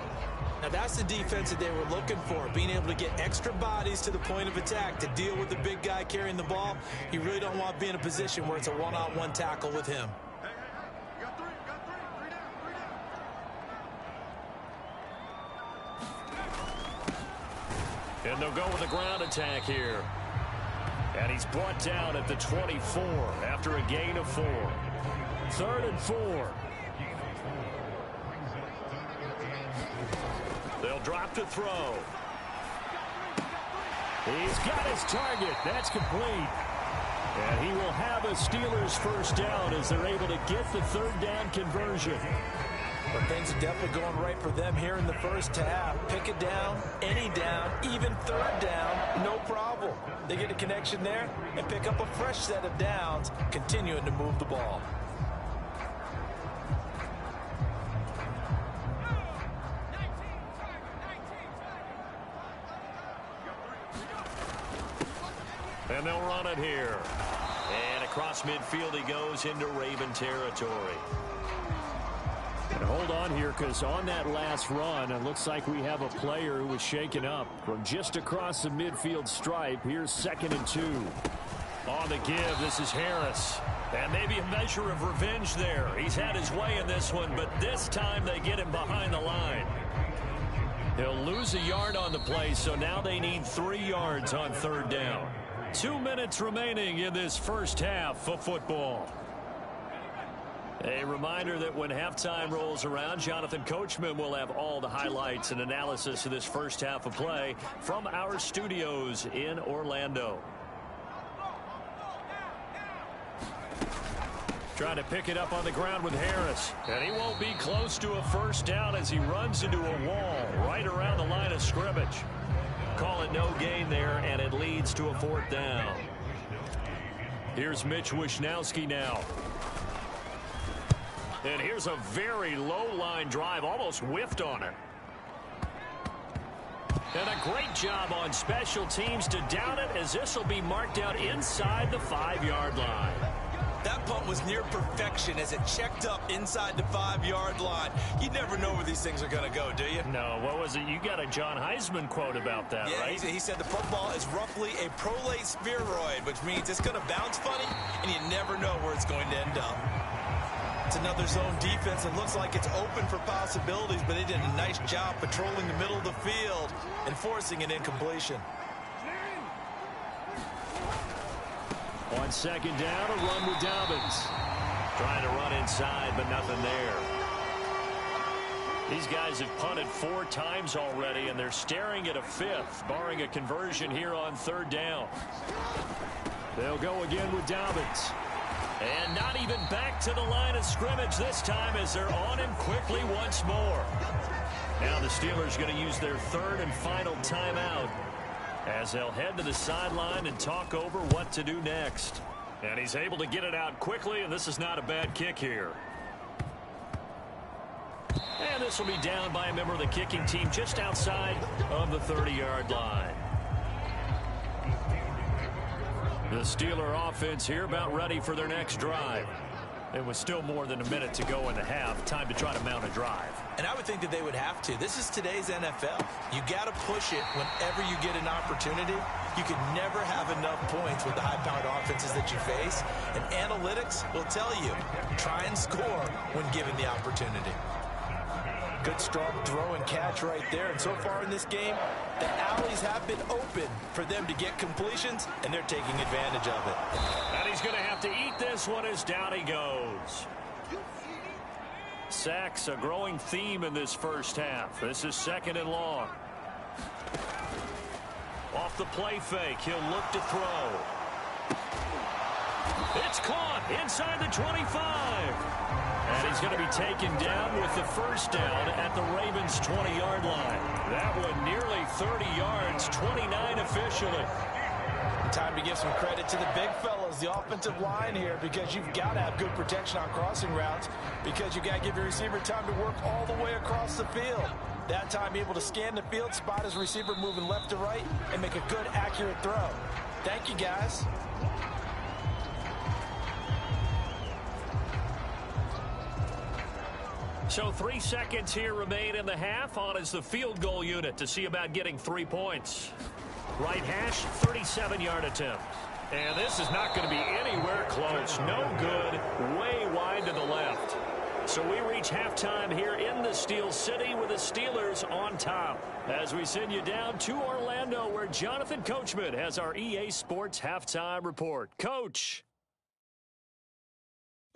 Speaker 3: Now that's the defense that they were looking for, being able to get extra bodies to the point of attack to deal with the big guy carrying the ball. You really don't want to be in a position where it's a one-on-one tackle with him.
Speaker 2: And they'll go with a ground attack here. And he's brought down at the 24 after a gain of 4.
Speaker 5: 3rd and 4.
Speaker 2: They'll drop to throw.
Speaker 5: He's got his target. That's complete. And he will have a Steelers first down as they're able to get the 3rd down conversion.
Speaker 3: But things are definitely going right for them here in the first half. Pick it down, any down, even third down, no problem. They get a connection there and pick up a fresh set of downs, continuing to move the ball.
Speaker 2: And they'll run it here. And across midfield he goes into Raven territory.
Speaker 5: And hold on here, because on that last run, it looks like we have a player who was shaken up from just across the midfield stripe. Here's 2nd and 2.
Speaker 2: On the give, this is Harris. And maybe a measure of revenge there. He's had his way in this one, but this time they get him behind the line. He'll lose a yard on the play, so now they need 3 yards on 3rd down. 2 minutes remaining in this first half of football. A reminder that when halftime rolls around, Jonathan Coachman will have all the highlights and analysis of this first half of play from our studios in Orlando. Trying to pick it up on the ground with Harris. And he won't be close to a first down as he runs into a wall right around the line of scrimmage. Call it no gain there, and it leads to a 4th down. Here's Mitch Wishnowski now. And here's a very low line drive, almost whiffed on it. And a great job on special teams to down it, as this will be marked out inside the 5-yard line.
Speaker 3: That punt was near perfection as it checked up inside the 5-yard line. You never know where these things are going to go, do you?
Speaker 2: No, what was it? You got a John Heisman quote about that,
Speaker 3: yeah,
Speaker 2: right?
Speaker 3: He said the football is roughly a prolate spheroid, which means it's going to bounce funny, and you never know where it's going to end up. It's another zone defense. It looks like it's open for possibilities, but they did a nice job patrolling the middle of the field and forcing an incompletion.
Speaker 5: On 2nd down, a run with Dobbins.
Speaker 2: Trying to run inside, but nothing there. These guys have punted 4 times already, and they're staring at a 5th, barring a conversion here on 3rd down.
Speaker 5: They'll go again with Dobbins.
Speaker 2: And not even back to the line of scrimmage this time, as they're on him quickly once more. Now the Steelers going to use their 3rd and final timeout, as they'll head to the sideline and talk over what to do next. And he's able to get it out quickly, and this is not a bad kick here. And this will be down by a member of the kicking team just outside of the 30-yard line. The Steeler offense here about ready for their next drive. It was still more than a minute to go in the half. Time to try to mount a drive.
Speaker 3: And I would think that they would have to. This is today's NFL. You got to push it whenever you get an opportunity. You can never have enough points with the high-powered offenses that you face. And analytics will tell you, try and score when given the opportunity. Good, strong throw and catch right there. And so far in this game, the alleys have been open for them to get completions, and they're taking advantage of it.
Speaker 2: And he's going to have to eat this one as down he goes. Sacks, a growing theme in this first half. This is 2nd and long. Off the play fake, he'll look to throw. It's caught inside the 25. And he's going to be taken down with the first down at the Ravens' 20-yard line. That one nearly 30 yards, 29 officially.
Speaker 3: Time to give some credit to the big fellas, the offensive line here, because you've got to have good protection on crossing routes, because you've got to give your receiver time to work all the way across the field. That time able to scan the field, spot his receiver moving left to right, and make a good, accurate throw. Thank you, guys.
Speaker 2: So 3 seconds here remain in the half. On is the field goal unit to see about getting 3 points. Right hash, 37-yard attempt. And this is not going to be anywhere close. No good. Way wide to the left. So we reach halftime here in the Steel City with the Steelers on top, as we send you down to Orlando, where Jonathan Coachman has our EA Sports halftime report. Coach.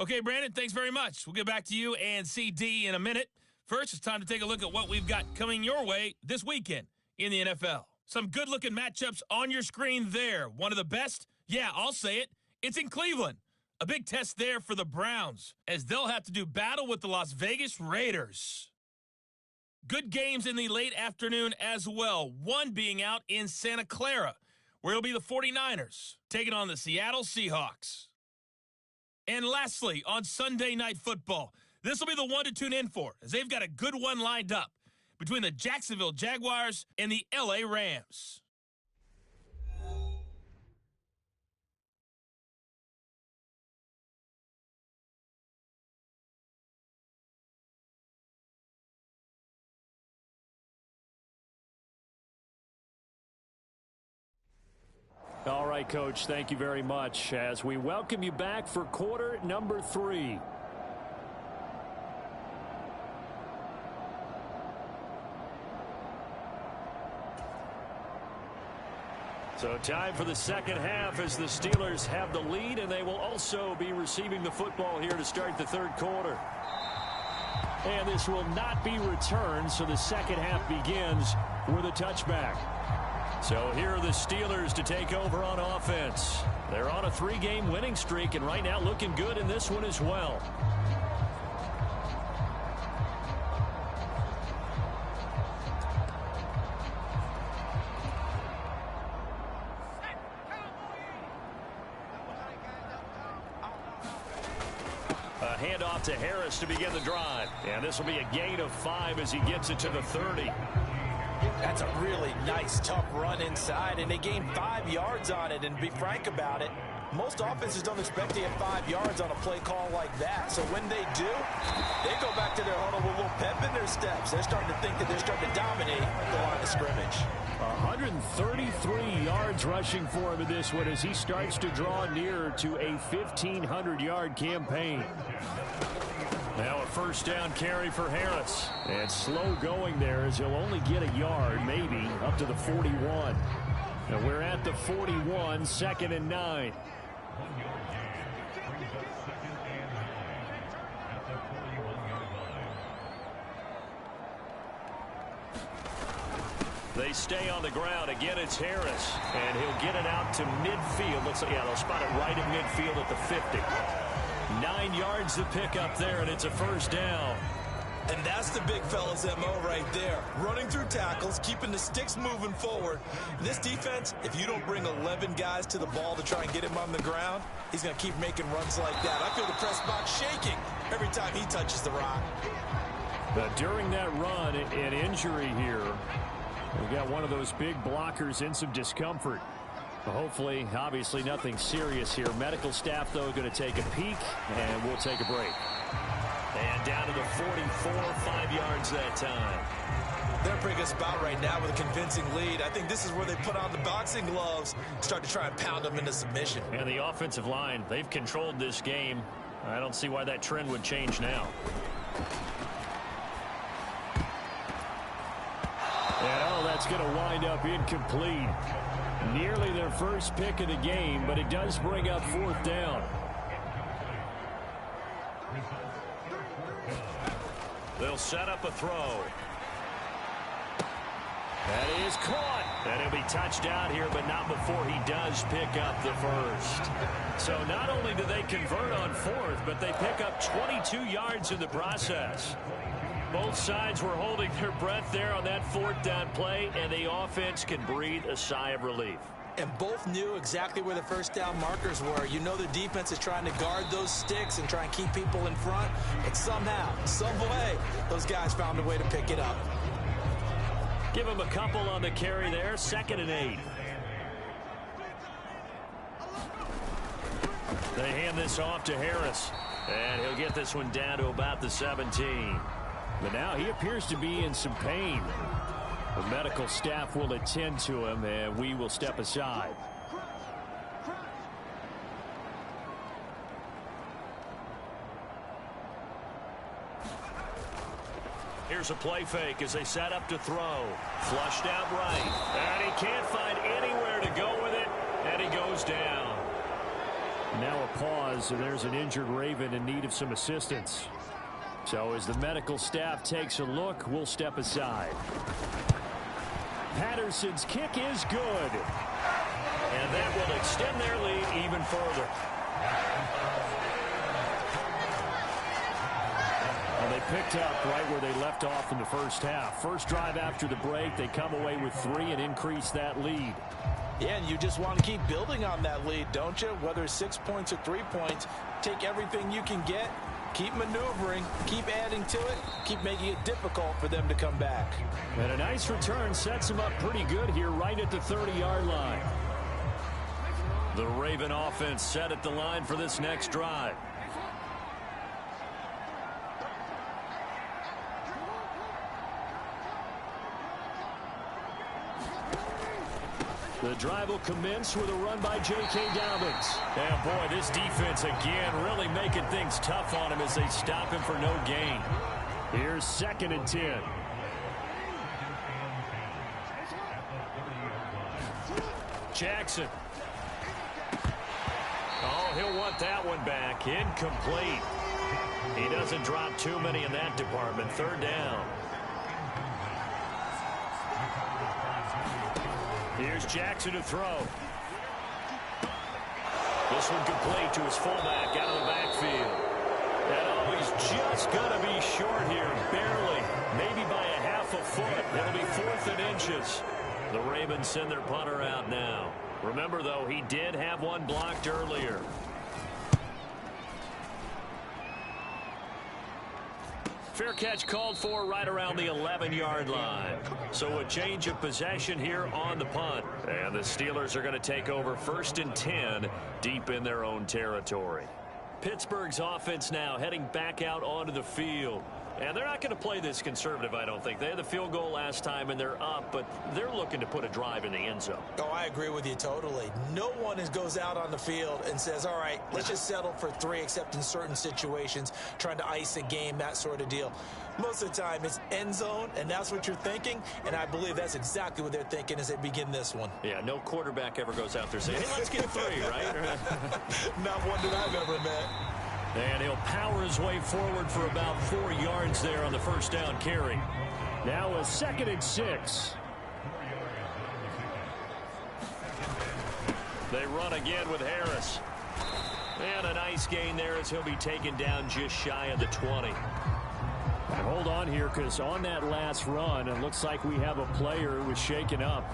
Speaker 6: Okay, Brandon, thanks very much. We'll get back to you and CD in a minute. First, it's time to take a look at what we've got coming your way this weekend in the NFL. Some good-looking matchups on your screen there. One of the best, yeah, I'll say it, it's in Cleveland. A big test there for the Browns, as they'll have to do battle with the Las Vegas Raiders. Good games in the late afternoon as well, one being out in Santa Clara, where it'll be the 49ers taking on the Seattle Seahawks. And lastly, on Sunday Night Football, this will be the one to tune in for, as they've got a good one lined up between the Jacksonville Jaguars and the LA Rams.
Speaker 5: All right, Coach, thank you very much as we welcome you back for quarter number 3. So time for the second half as the Steelers have the lead, and they will also be receiving the football here to start the third quarter. And this will not be returned, so the second half begins with a touchback. So here are the Steelers to take over on offense. They're on a 3-game winning streak, and right now looking good in this one as well. A handoff to Harris to begin the drive. And this will be a gain of 5 as he gets it to the 30.
Speaker 4: That's a really nice, tough run inside, and they gained 5 yards on it. And to be frank about it, most offenses don't expect to get 5 yards on a play call like that. So when they do, they go back to their huddle with a little pep in their steps. They're starting to think that they're starting to dominate the line of scrimmage.
Speaker 5: 133 yards rushing for him in this one as he starts to draw nearer to a 1,500-yard campaign. Now a first down carry for Harris. And slow going there as he'll only get a yard, maybe, up to the 41. And we're at the 41, 2nd and 9. They stay on the ground. Again, it's Harris. And he'll get it out to midfield. Looks like, yeah, they'll spot it right at midfield at the 50. 9 yards to pick up there, and it's a first down.
Speaker 3: And that's the big fella's MO right there. Running through tackles, keeping the sticks moving forward. This defense, if you don't bring 11 guys to the ball to try and get him on the ground, he's going to keep making runs like that. I feel the press box shaking every time he touches the rock.
Speaker 5: But during that run, an injury here. We've got one of those big blockers in some discomfort. Hopefully, obviously, nothing serious here. Medical staff, though, going to take a peek, and we'll take a break. And down to the 44, 5 yards that time.
Speaker 3: They're in a pretty good spot right now with a convincing lead. I think this is where they put on the boxing gloves, start to try and pound them into submission.
Speaker 5: And the offensive line, they've controlled this game. I don't see why that trend would change now. And, oh, that's going to wind up incomplete. Nearly their first pick of the game, but it does bring up 4th down. They'll set up a throw. That is caught. And he'll be touched out here, but not before he does pick up the first. So not only do they convert on 4th, but they pick up 22 yards in the process. Both sides were holding their breath there on that 4th down play, and the offense can breathe a sigh of relief.
Speaker 3: And both knew exactly where the first down markers were. You know the defense is trying to guard those sticks and try and keep people in front. But somehow, some way, those guys found a way to pick it up.
Speaker 5: Give him a couple on the carry there. 2nd and 8. They hand this off to Harris. And he'll get this one down to about the 17. But now he appears to be in some pain. The medical staff will attend to him, and we will step aside. Here's a play fake as they set up to throw. Flushed out right. And he can't find anywhere to go with it, and he goes down. Now a pause, and there's an injured Raven in need of some assistance. So as the medical staff takes a look, we'll step aside. Patterson's kick is good. And that will extend their lead even further. Well, they picked up right where they left off in the first half. First drive after the break, they come away with 3 and increase that lead.
Speaker 3: Yeah, and you just want to keep building on that lead, don't you? Whether it's 6 points or 3 points, take everything you can get, keep maneuvering, keep adding to it, keep making it difficult for them to come back.
Speaker 5: And a nice return sets them up pretty good here right at the 30-yard line. The Raven offense set at the line for this next drive. The drive will commence with a run by J.K. Dobbins.
Speaker 2: And boy, this defense again really making things tough on him as they stop him for no gain.
Speaker 5: Here's 2nd and 10.
Speaker 2: Jackson. Oh, he'll want that one back. Incomplete. He doesn't drop too many in that department. 3rd down. Here's Jackson to throw. This one complete to his fullback out of the backfield. And oh, he's just going to be short here, barely, maybe by a half a foot. It'll be 4th and inches. The Ravens send their punter out now. Remember, though, he did have one blocked earlier. Fair catch called for right around the 11-yard line. So a change of possession here on the punt. And the Steelers are going to take over 1st and 10 deep in their own territory. Pittsburgh's offense now heading back out onto the field. And they're not going to play this conservative, I don't think. They had the field goal last time, and they're up, but they're looking to put a drive in the end zone.
Speaker 3: Oh, I agree with you totally. No one goes out on the field and says, all right, let's just settle for 3, except in certain situations, trying to ice a game, that sort of deal. Most of the time, it's end zone, and that's what you're thinking, and I believe that's exactly what they're thinking as they begin this one.
Speaker 2: Yeah, no quarterback ever goes out there saying, hey, let's get 3, right?
Speaker 3: Not one that I've ever met.
Speaker 2: And he'll power his way forward for about 4 yards there on the first down carry.
Speaker 5: Now a 2nd and 6.
Speaker 2: They run again with Harris. And a nice gain there as he'll be taken down just shy of the 20.
Speaker 5: And hold on here, because on that last run, it looks like we have a player who was shaken up.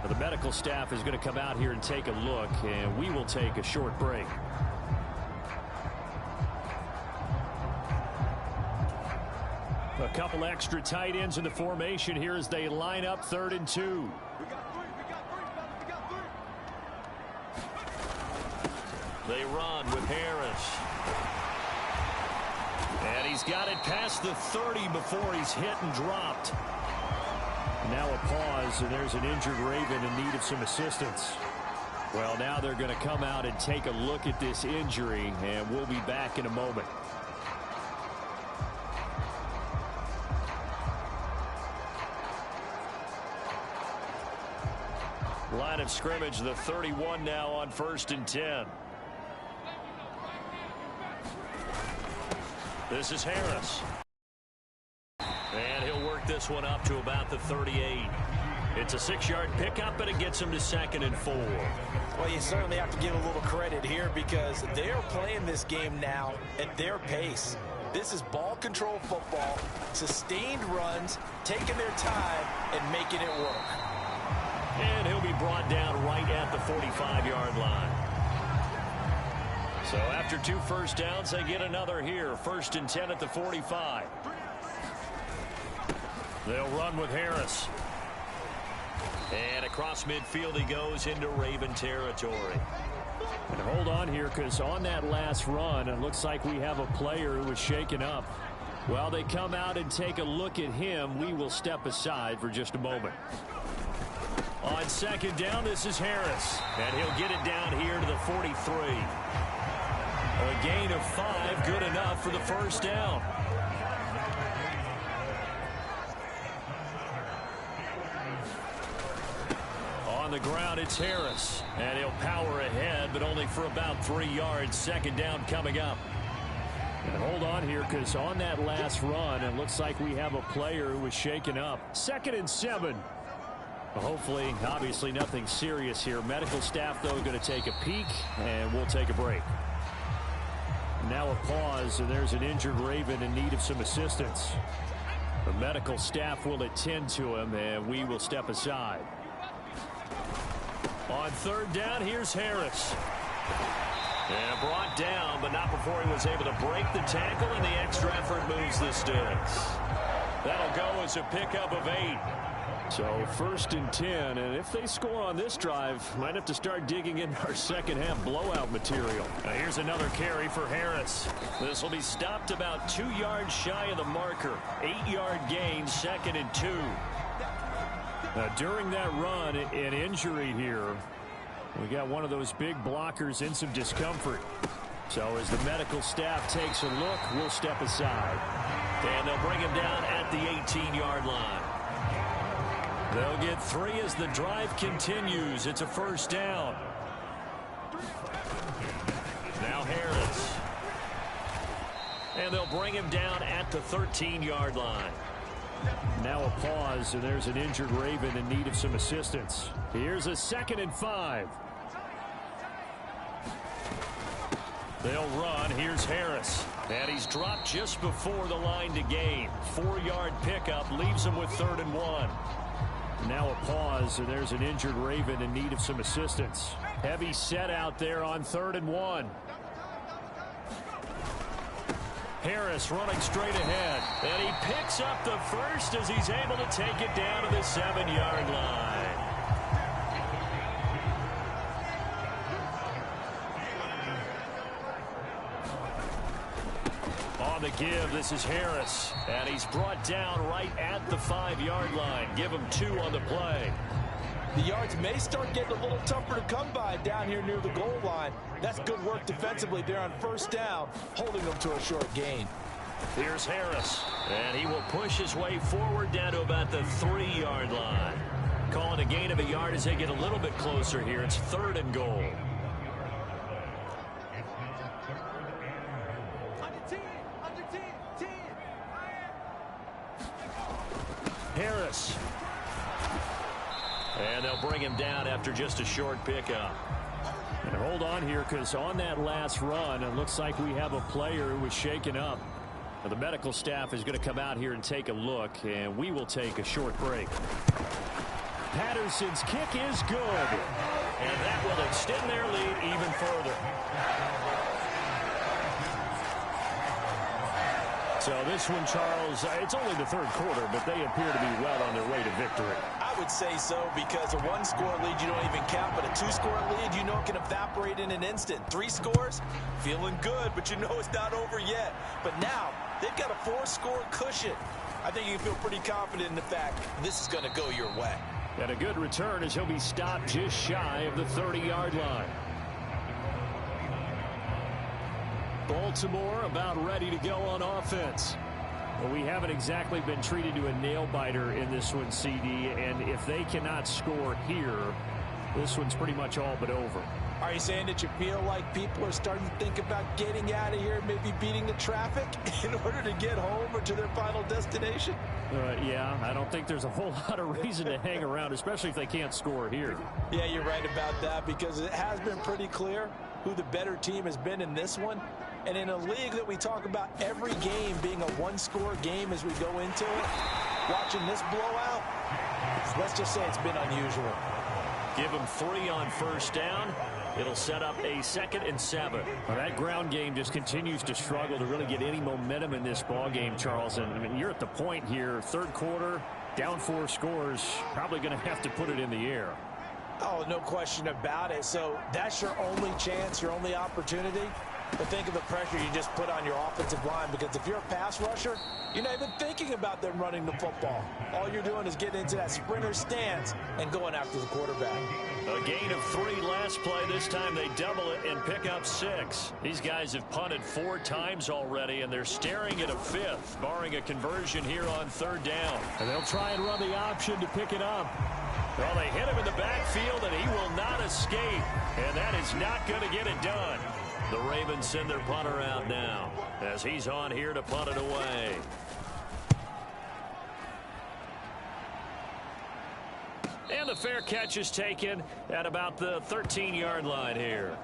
Speaker 5: The medical staff is going to come out here and take a look, and we will take a short break. A couple extra tight ends in the formation here as they line up 3rd and 2.
Speaker 2: They run with Harris. And he's got it past the 30 before he's hit and dropped.
Speaker 5: Now a pause, and there's an injured Raven in need of some assistance. Well, now they're going to come out and take a look at this injury, and we'll be back in a moment.
Speaker 2: Line of scrimmage, the 31 now on 1st and 10. This is Harris. And he'll work this one up to about the 38. It's a 6-yard pickup, and it gets him to 2nd and 4.
Speaker 3: Well, you certainly have to give a little credit here because they're playing this game now at their pace. This is ball control football, sustained runs, taking their time, and making it work.
Speaker 2: And he'll be brought down right at the 45-yard line. So after 2 first downs, they get another here. 1st and 10 at the 45. They'll run with Harris. And across midfield he goes into Raven territory.
Speaker 5: And hold on here, because on that last run, it looks like we have a player who was shaken up. While they come out and take a look at him, we will step aside for just a moment.
Speaker 2: On 2nd down, this is Harris. And he'll get it down here to the 43. A gain of 5, good enough for the 1st down. On the ground, it's Harris. And he'll power ahead, but only for about 3 yards. 2nd down coming up.
Speaker 5: And hold on here, because on that last run, it looks like we have a player who was shaken up. 2nd and 7. Hopefully, obviously, nothing serious here. Medical staff, though, going to take a peek, and we'll take a break. Now a pause, and there's an injured Raven in need of some assistance. The medical staff will attend to him, and we will step aside. On third down, here's Harris. And brought down, but not before he was able to break the tackle, and the extra effort moves the sticks. That'll go as a pickup of 8. So 1st and 10, and if they score on this drive, might have to start digging in our second half blowout material. Now here's another carry for Harris. This will be stopped about 2 yards shy of the marker. 8-yard gain, 2nd and 2. Now during that run, an injury here. We got one of those big blockers in some discomfort. So as the medical staff takes a look, we'll step aside. And they'll bring him down at the 18-yard line. They'll get 3 as the drive continues. It's a 1st down. Now Harris. And they'll bring him down at the 13-yard line. Now a pause, and there's an injured Raven in need of some assistance. Here's a 2nd and 5. They'll run. Here's Harris. And he's dropped just before the line to gain. 4-yard pickup leaves him with 3rd and 1. Now a pause, and there's an injured Raven in need of some assistance. Heavy set out there on 3rd and 1. Harris running straight ahead. And he picks up the first as he's able to take it down to the 7-yard line. On the give, this is Harris. And he's brought down right at the 5-yard line. Give him 2 on the play.
Speaker 4: The yards may start getting a little tougher to come by down here near the goal line. That's good work defensively there on 1st down, holding them to a short gain.
Speaker 5: Here's Harris. And he will push his way forward down to about the 3-yard line. Calling a gain of a yard as they get a little bit closer here. It's 3rd and goal. Harris. And they'll bring him down after just a short pickup. And hold on here, because on that last run, it looks like we have a player who was shaken up. Now, the medical staff is going to come out here and take a look, and we will take a short break. Patterson's kick is good. And that will extend their lead even further. So this one, Charles, it's only the 3rd quarter, but they appear to be well on their way to victory.
Speaker 4: I would say so, because a 1-score lead you don't even count, but a 2-score lead you know can evaporate in an instant. 3 scores, feeling good, but you know it's not over yet. But now they've got a 4-score cushion. I think you can feel pretty confident in the fact this is going to go your way.
Speaker 5: And a good return as he'll be stopped just shy of the 30-yard line. Baltimore about ready to go on offense. Well, we haven't exactly been treated to a nail-biter in this one, CD, and if they cannot score here, this one's pretty much all but over.
Speaker 4: Are you saying that you feel like people are starting to think about getting out of here, maybe beating the traffic in order to get home or to their final destination?
Speaker 5: Yeah, I don't think there's a whole lot of reason to hang around, especially if they can't score here.
Speaker 4: Yeah, you're right about that, because it has been pretty clear who the better team has been in this one. And in a league that we talk about every game being a 1-score game as we go into it, watching this blowout, let's just say it's been unusual.
Speaker 5: Give them 3 on 1st down. It'll set up a 2nd and 7. Well, that ground game just continues to struggle to really get any momentum in this ball game, Charles. And I mean, you're at the point here, 3rd quarter, down 4 scores, probably going to have to put it in the air.
Speaker 4: Oh, no question about it. So that's your only chance, your only opportunity. But think of the pressure you just put on your offensive line, because if you're a pass rusher, you're not even thinking about them running the football. All you're doing is getting into that sprinter stance and going after the quarterback.
Speaker 5: A gain of 3 last play. This time they double it and pick up 6. These guys have punted 4 times already, and they're staring at a 5th, barring a conversion here on 3rd down. And they'll try and run the option to pick it up. Well, they hit him in the backfield, and he will not escape. And that is not going to get it done. The Ravens send their punter out now as he's on here to punt it away. And the fair catch is taken at about the 13-yard line here.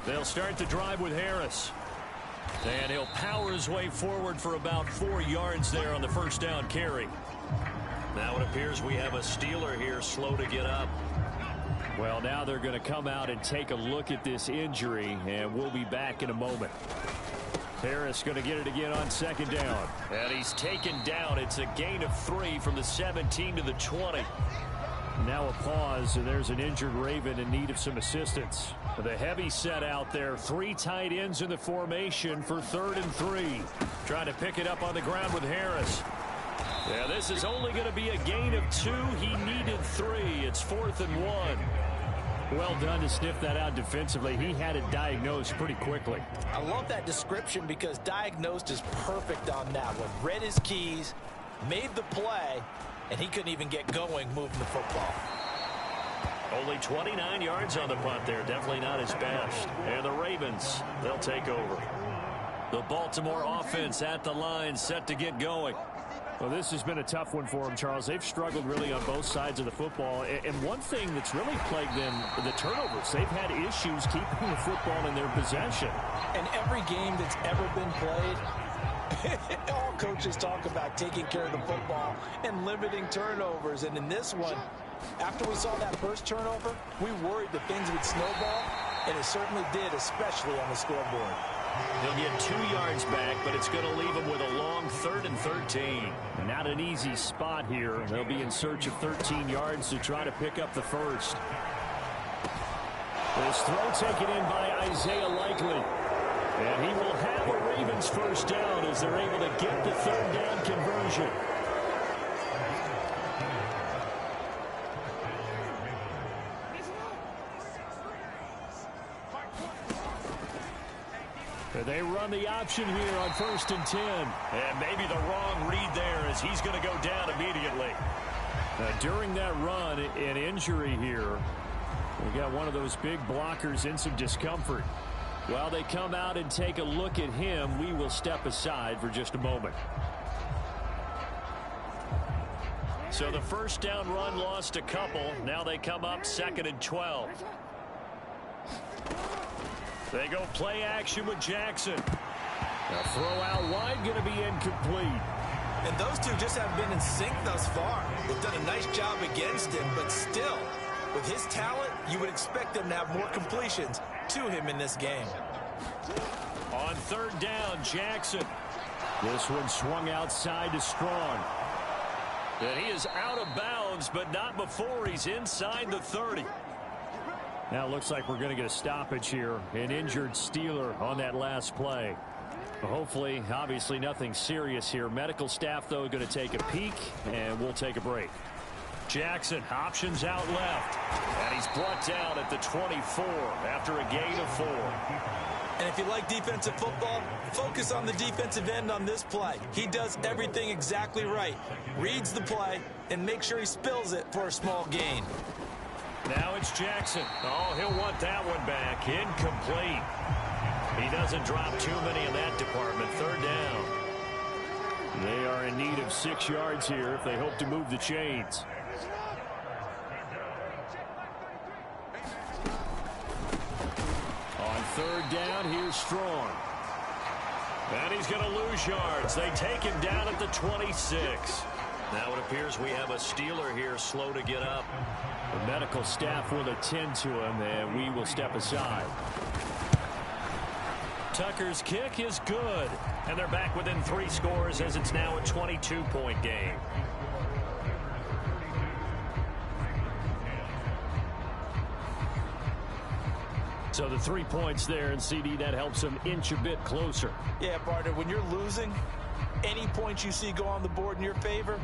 Speaker 5: They'll start the drive with Harris. And he'll power his way forward for about 4 yards there on the first down carry.
Speaker 2: Now it appears we have a Steeler here slow to get up.
Speaker 5: Well, now they're going to come out and take a look at this injury, and we'll be back in a moment. Harris going to get it again on second down.
Speaker 2: And he's taken down. It's a gain of 3 from the 17 to the 20.
Speaker 5: Now a pause, and there's an injured Raven in need of some assistance. The heavy set out there. 3 tight ends in the formation for 3rd and 3. Trying to pick it up on the ground with Harris. Yeah, this is only going to be a gain of 2. He needed 3. It's 4th and 1. Well done to sniff that out defensively. He had it diagnosed pretty quickly.
Speaker 3: I love that description because diagnosed is perfect on that one. Read his keys, made the play, and he couldn't even get going moving the football.
Speaker 2: Only 29 yards on the punt there. Definitely not his best. And the Ravens, they'll take over. The Baltimore offense at the line, set to get going.
Speaker 5: Well, this has been a tough one for them, Charles. They've struggled really on both sides of the football. And one thing that's really plagued them, the turnovers. They've had issues keeping the football in their possession.
Speaker 3: And every game that's ever been played, all coaches talk about taking care of the football and limiting turnovers. And in this one, after we saw that first turnover, we worried that things would snowball, and it certainly did, especially on the scoreboard.
Speaker 2: He'll get 2 yards back, but it's going to leave him with a long 3rd and 13.
Speaker 5: Not an easy spot here. They'll be in search of 13 yards to try to pick up the first. This throw taken in by Isaiah Likely. And he will have a Ravens first down as they're able to get the 3rd down conversion. They run the option here on 1st and 10.
Speaker 2: And maybe the wrong read there as he's going to go down immediately.
Speaker 5: During that run, an injury here. We got one of those big blockers in some discomfort. While they come out and take a look at him, we will step aside for just a moment.
Speaker 2: So the first down run lost a couple. Now they come up 2nd and 12. They go play action with Jackson.
Speaker 5: A throw out wide going to be incomplete.
Speaker 3: And those two just have been in sync thus far. They've done a nice job against him, but still, with his talent, you would expect them to have more completions to him in this game.
Speaker 5: On 3rd down, Jackson. This one swung outside to Strong.
Speaker 2: And he is out of bounds, but not before he's inside the 30.
Speaker 5: Now it looks like we're going to get a stoppage here. An injured Steeler on that last play. Hopefully, obviously nothing serious here. Medical staff, though, going to take a peek, and we'll take a break.
Speaker 2: Jackson options out left. And he's brought down at the 24 after a gain of 4.
Speaker 3: And if you like defensive football, focus on the defensive end on this play. He does everything exactly right. Reads the play and makes sure he spills it for a small gain.
Speaker 2: Now it's Jackson. Oh, he'll want that one back. Incomplete. He doesn't drop too many in that department. 3rd down.
Speaker 5: They are in need of 6 yards here if they hope to move the chains. On 3rd down, here's Strong.
Speaker 2: And he's going to lose yards. They take him down at the 26. Now it appears we have a Steeler here slow to get up.
Speaker 5: The medical staff will attend to him, and we will step aside.
Speaker 2: Tucker's kick is good. And they're back within 3 scores as it's now a 22-point game.
Speaker 5: So the 3 points there, and CD, that helps them inch a bit closer.
Speaker 3: Yeah, partner, when you're losing, any points you see go on the board in your favor,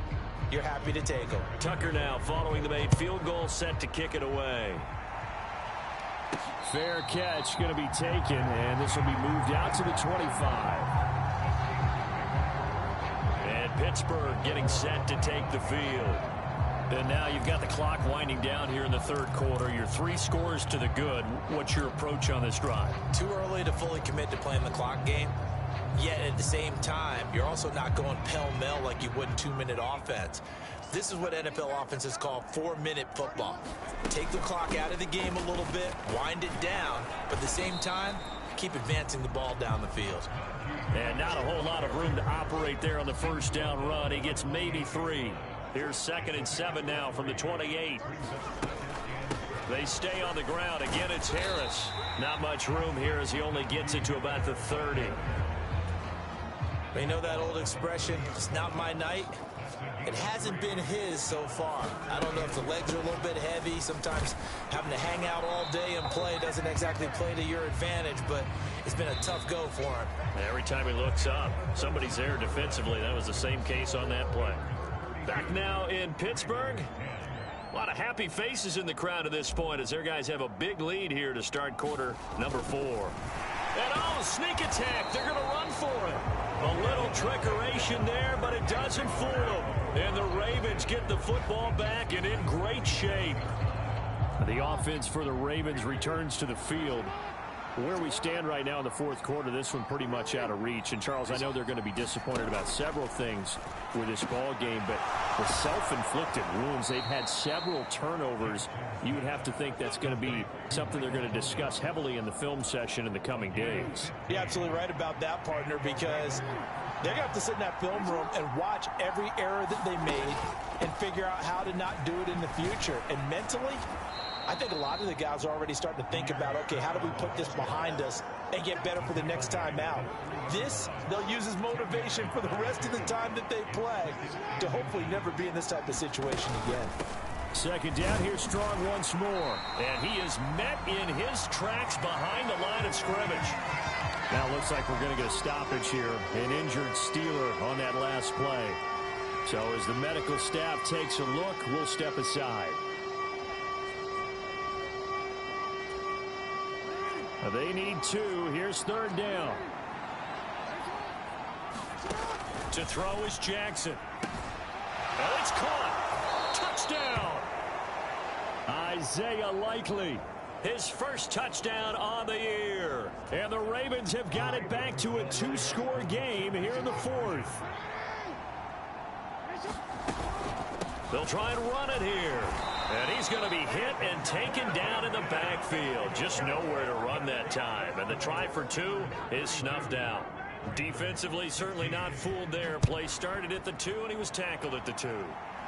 Speaker 3: you're happy to take them.
Speaker 2: Tucker now following the made field goal, set to kick it away.
Speaker 5: Fair catch going to be taken, and this will be moved out to the 25.
Speaker 2: And Pittsburgh getting set to take the field.
Speaker 5: And now you've got the clock winding down here in the 3rd quarter. You're 3 scores to the good. What's your approach on this drive?
Speaker 3: Too early to fully commit to playing the clock game. Yet at the same time, you're also not going pell-mell like you would in 2-minute offense. This is what NFL offenses call 4-minute football. Take the clock out of the game a little bit, wind it down, but at the same time, keep advancing the ball down the field.
Speaker 5: And not a whole lot of room to operate there on the first down run. He gets maybe 3. Here's 2nd and 7 now from the 28. They stay on the ground. Again, it's Harris. Not much room here as he only gets it to about the 30.
Speaker 3: You know that old expression, it's not my night? It hasn't been his so far. I don't know if the legs are a little bit heavy. Sometimes having to hang out all day and play doesn't exactly play to your advantage, but it's been a tough go for him.
Speaker 5: Every time he looks up, somebody's there defensively. That was the same case on that play. Back now in Pittsburgh. A lot of happy faces in the crowd at this point as their guys have a big lead here to start quarter number 4. And sneak attack. They're going to run for it. A little trickeration there, but it doesn't fool them. And the Ravens get the football back and in great shape. The offense for the Ravens returns to the field. Where we stand right now in the fourth quarter, this one pretty much out of reach. And, Charles, I know they're going to be disappointed about several things with this ball game, but the self-inflicted wounds, they've had several turnovers. You would have to think that's going to be something they're going to discuss heavily in the film session in the coming days.
Speaker 4: You're absolutely right about that, partner, because they're going to have to sit in that film room and watch every error that they made and figure out how to not do it in the future. And mentally, I think a lot of the guys are already starting to think about, okay, how do we put this behind us and get better for the next time out? This, they'll use as motivation for the rest of the time that they play to hopefully never be in this type of situation again.
Speaker 5: 2nd down, here strong once more. And he is met in his tracks behind the line of scrimmage. Now it looks like we're going to get a stoppage here. An injured Steeler on that last play. So as the medical staff takes a look, we'll step aside. They need 2. Here's 3rd down. To throw is Jackson. And it's caught. Touchdown. Isaiah Likely. His first touchdown on the year. And the Ravens have got it back to a 2-score game here in the 4th. They'll try and run it here. And he's going to be hit and taken down in the backfield. Just nowhere to run that time. And the try for 2 is snuffed out. Defensively, certainly not fooled there. Play started at the 2, and he was tackled at the 2.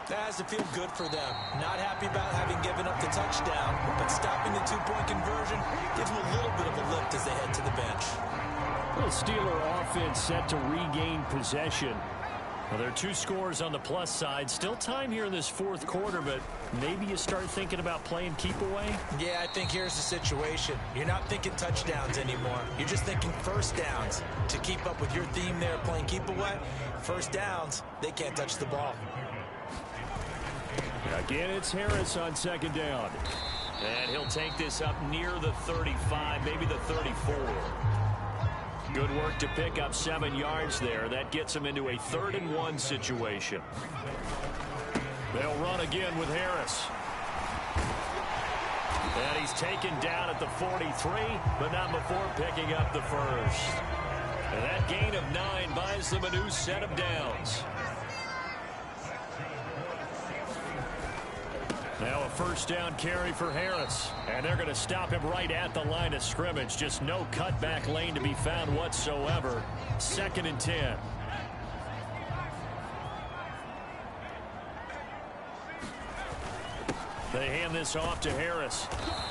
Speaker 3: That has to feel good for them. Not happy about having given up the touchdown, but stopping the 2-point conversion gives them a little bit of a lift as they head to the bench.
Speaker 5: Little Steeler offense set to regain possession. Well, there are 2 scores on the plus side. Still time here in this 4th quarter, but maybe you start thinking about playing keep away?
Speaker 3: Yeah, I think here's the situation. You're not thinking touchdowns anymore. You're just thinking first downs. To keep up with your theme there, playing keep away, first downs, they can't touch the ball.
Speaker 5: Again, it's Harris on 2nd down. And he'll take this up near the 35, maybe the 34. Good work to pick up 7 yards there. That gets him into a 3rd and 1 situation. They'll run again with Harris. And he's taken down at the 43, but not before picking up the first. And that gain of 9 buys them a new set of downs. Now a first down carry for Harris. And they're going to stop him right at the line of scrimmage. Just no cutback lane to be found whatsoever. 2nd and 10. They hand this off to Harris.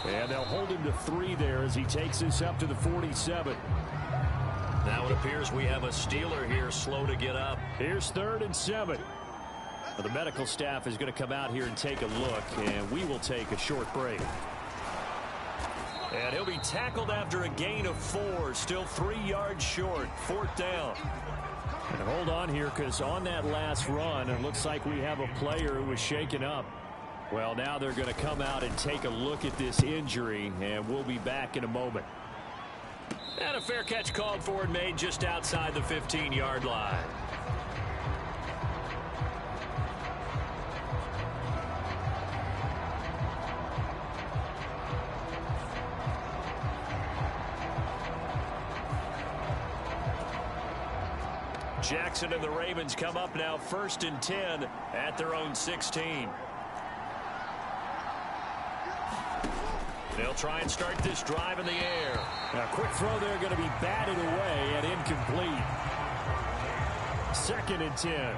Speaker 5: And they'll hold him to 3 there as he takes this up to the 47. Now it appears we have a Steeler here slow to get up. Here's 3rd and 7. The medical staff is going to come out here and take a look, and we will take a short break. And he'll be tackled after a gain of 4, still 3 yards short, 4th down. And hold on here, because on that last run, it looks like we have a player who was shaken up. Well, now they're going to come out and take a look at this injury, and we'll be back in a moment. And a fair catch called for and made just outside the 15-yard line. Jackson and the Ravens come up now 1st and 10 at their own 16. They'll try and start this drive in the air.
Speaker 2: A quick throw there going to be batted away and incomplete. 2nd and 10.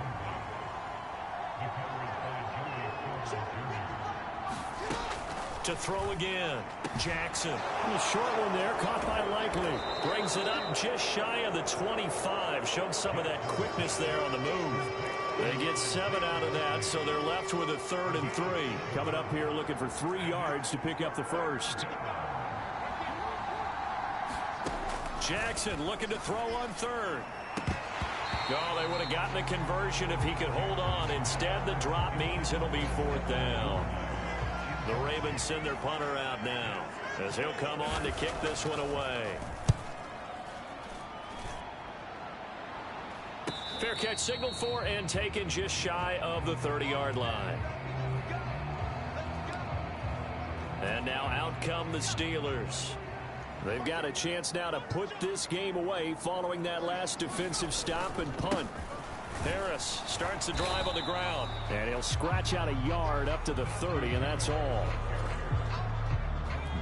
Speaker 5: To throw again. Jackson.
Speaker 2: A short one there, caught by Likely.
Speaker 5: Brings it up just shy of the 25. Showed some of that quickness there on the move. They get 7 out of that, so they're left with a 3rd and 3.
Speaker 2: Coming up here looking for 3 yards to pick up the first.
Speaker 5: Jackson looking to throw on 3rd. Oh, they would have gotten a conversion if he could hold on. Instead, the drop means it'll be 4th down. The Ravens send their punter out now as he'll come on to kick this one away. Fair catch signaled for and taken just shy of the 30-yard line. And now out come the Steelers. They've got a chance now to put this game away following that last defensive stop and punt. Harris starts the drive on the ground.
Speaker 2: And he'll scratch out a yard up to the 30, and that's all.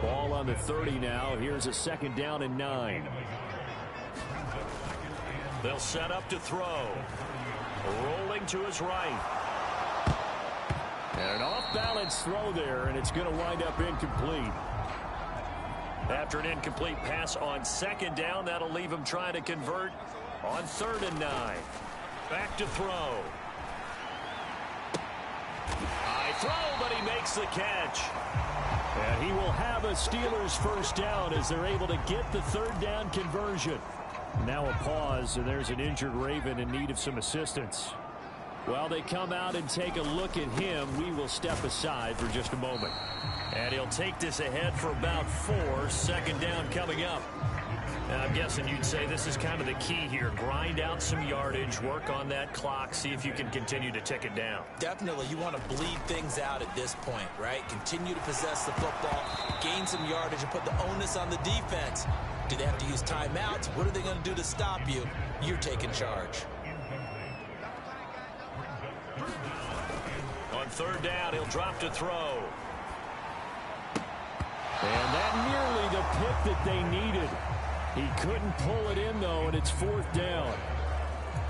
Speaker 2: Ball on the 30 now. Here's a 2nd down and 9.
Speaker 5: They'll set up to throw. Rolling to his right.
Speaker 2: And an off-balance throw there, and it's going to wind up incomplete.
Speaker 5: After an incomplete pass on 2nd down, that'll leave him trying to convert on 3rd and 9. Back to throw. High throw, but he makes the catch.
Speaker 2: And he will have a Steelers 1st down as they're able to get the 3rd down conversion. Now a pause, and there's an injured Raven in need of some assistance. While they come out and take a look at him, we will step aside for just a moment.
Speaker 5: And he'll take this ahead for about 4. 2nd down coming up. And I'm guessing you'd say this is kind of the key here. Grind out some yardage, work on that clock, see if you can continue to tick it down.
Speaker 3: Definitely, you want to bleed things out at this point, right? Continue to possess the football, gain some yardage, and put the onus on the defense. Do they have to use timeouts? What are they going to do to stop you? You're taking charge.
Speaker 5: On 3rd down, he'll drop to throw.
Speaker 2: And that nearly the pick that they needed. He couldn't pull it in, though, and it's 4th down.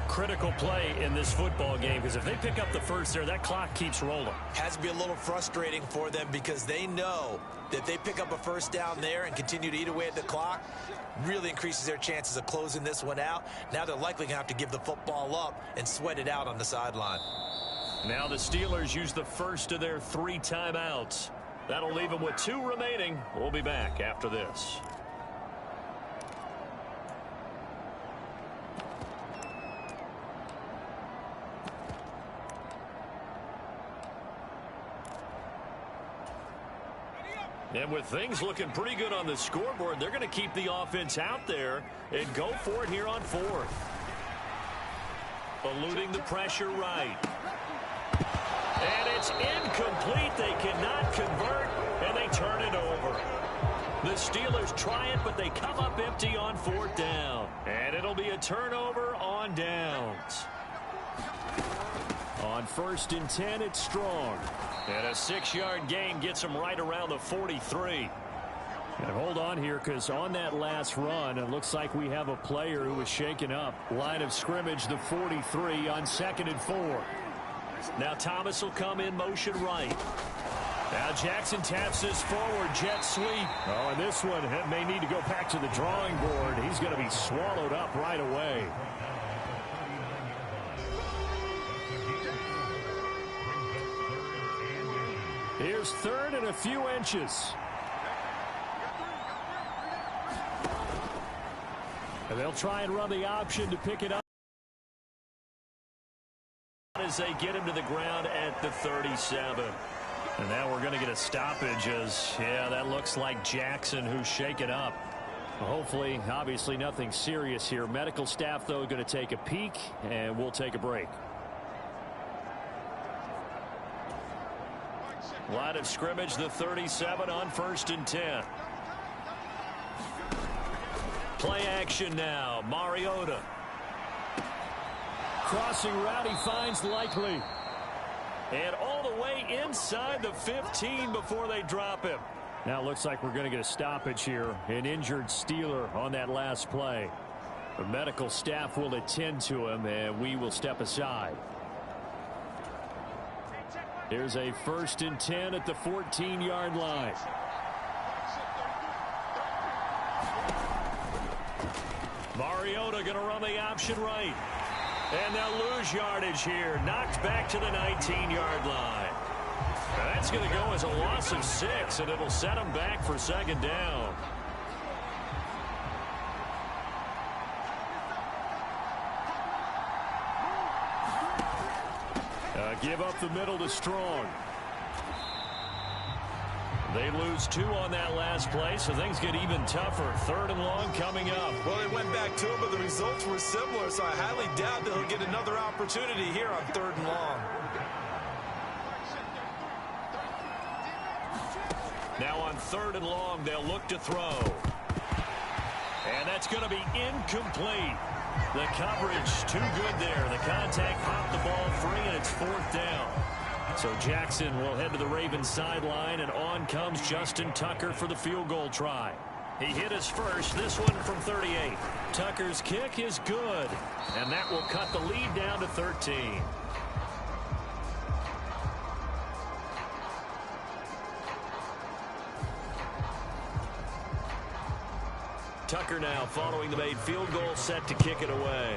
Speaker 5: Critical play in this football game, because if they pick up the first there, that clock keeps rolling.
Speaker 3: Has to be a little frustrating for them because they know that they pick up a 1st down there and continue to eat away at the clock, really increases their chances of closing this one out. Now they're likely going to have to give the football up and sweat it out on the sideline.
Speaker 5: Now the Steelers use the first of their 3 timeouts. That'll leave them with 2 remaining. We'll be back after this. And with things looking pretty good on the scoreboard, they're going to keep the offense out there and go for it here on 4th. Eluding the pressure right. And it's incomplete. They cannot convert, and they turn it over. The Steelers try it, but they come up empty on 4th down. And it'll be a turnover on downs.
Speaker 2: On 1st and 10, it's Strong.
Speaker 5: And a 6-yard gain gets them right around the 43.
Speaker 2: And hold on here, because on that last run, it looks like we have a player who was shaken up. Line of scrimmage, the 43 on 2nd and 4.
Speaker 5: Now Thomas will come in motion right. Now Jackson taps this forward, jet sweep.
Speaker 2: Oh, and this one may need to go back to the drawing board. He's going to be swallowed up right away. Here's 3rd and a few inches. And they'll try and run the option to pick it up.
Speaker 5: As they get him to the ground at the 37. And now we're going to get a stoppage as, yeah, that looks like Jackson who's shaken up.
Speaker 2: Hopefully, obviously nothing serious here. Medical staff, though, going to take a peek, and we'll take a break.
Speaker 5: Line of scrimmage, the 37 on 1st and 10. Play action now. Mariota. crossing route he finds Likely. And all the way inside the 15 before they drop him. Now it looks like we're going to get a stoppage here. An injured Steeler on that last play. The medical staff will attend to him, and we will step aside. Here's a 1st and 10 at the 14-yard line. Mariota going to run the option right. And they'll lose yardage here. Knocked back to the 19-yard line. That's going to go as a loss of 6, and it'll set them back for 2nd down. Give up the middle to Strong. They lose 2 on that last play, so things get even tougher. 3rd and long coming up.
Speaker 3: Well, they went back to him, but the results were similar, so I highly doubt that he'll get another opportunity here on 3rd and long.
Speaker 5: Now on 3rd and long, they'll look to throw. And that's going to be incomplete. The coverage too good there. The contact popped the ball free, and it's 4th down. So Jackson will head to the Ravens sideline, and on comes Justin Tucker for the field goal try. He hit his first, this one from 38. Tucker's kick is good, and that will cut the lead down to 13. Tucker now following the made field goal, set to kick it away.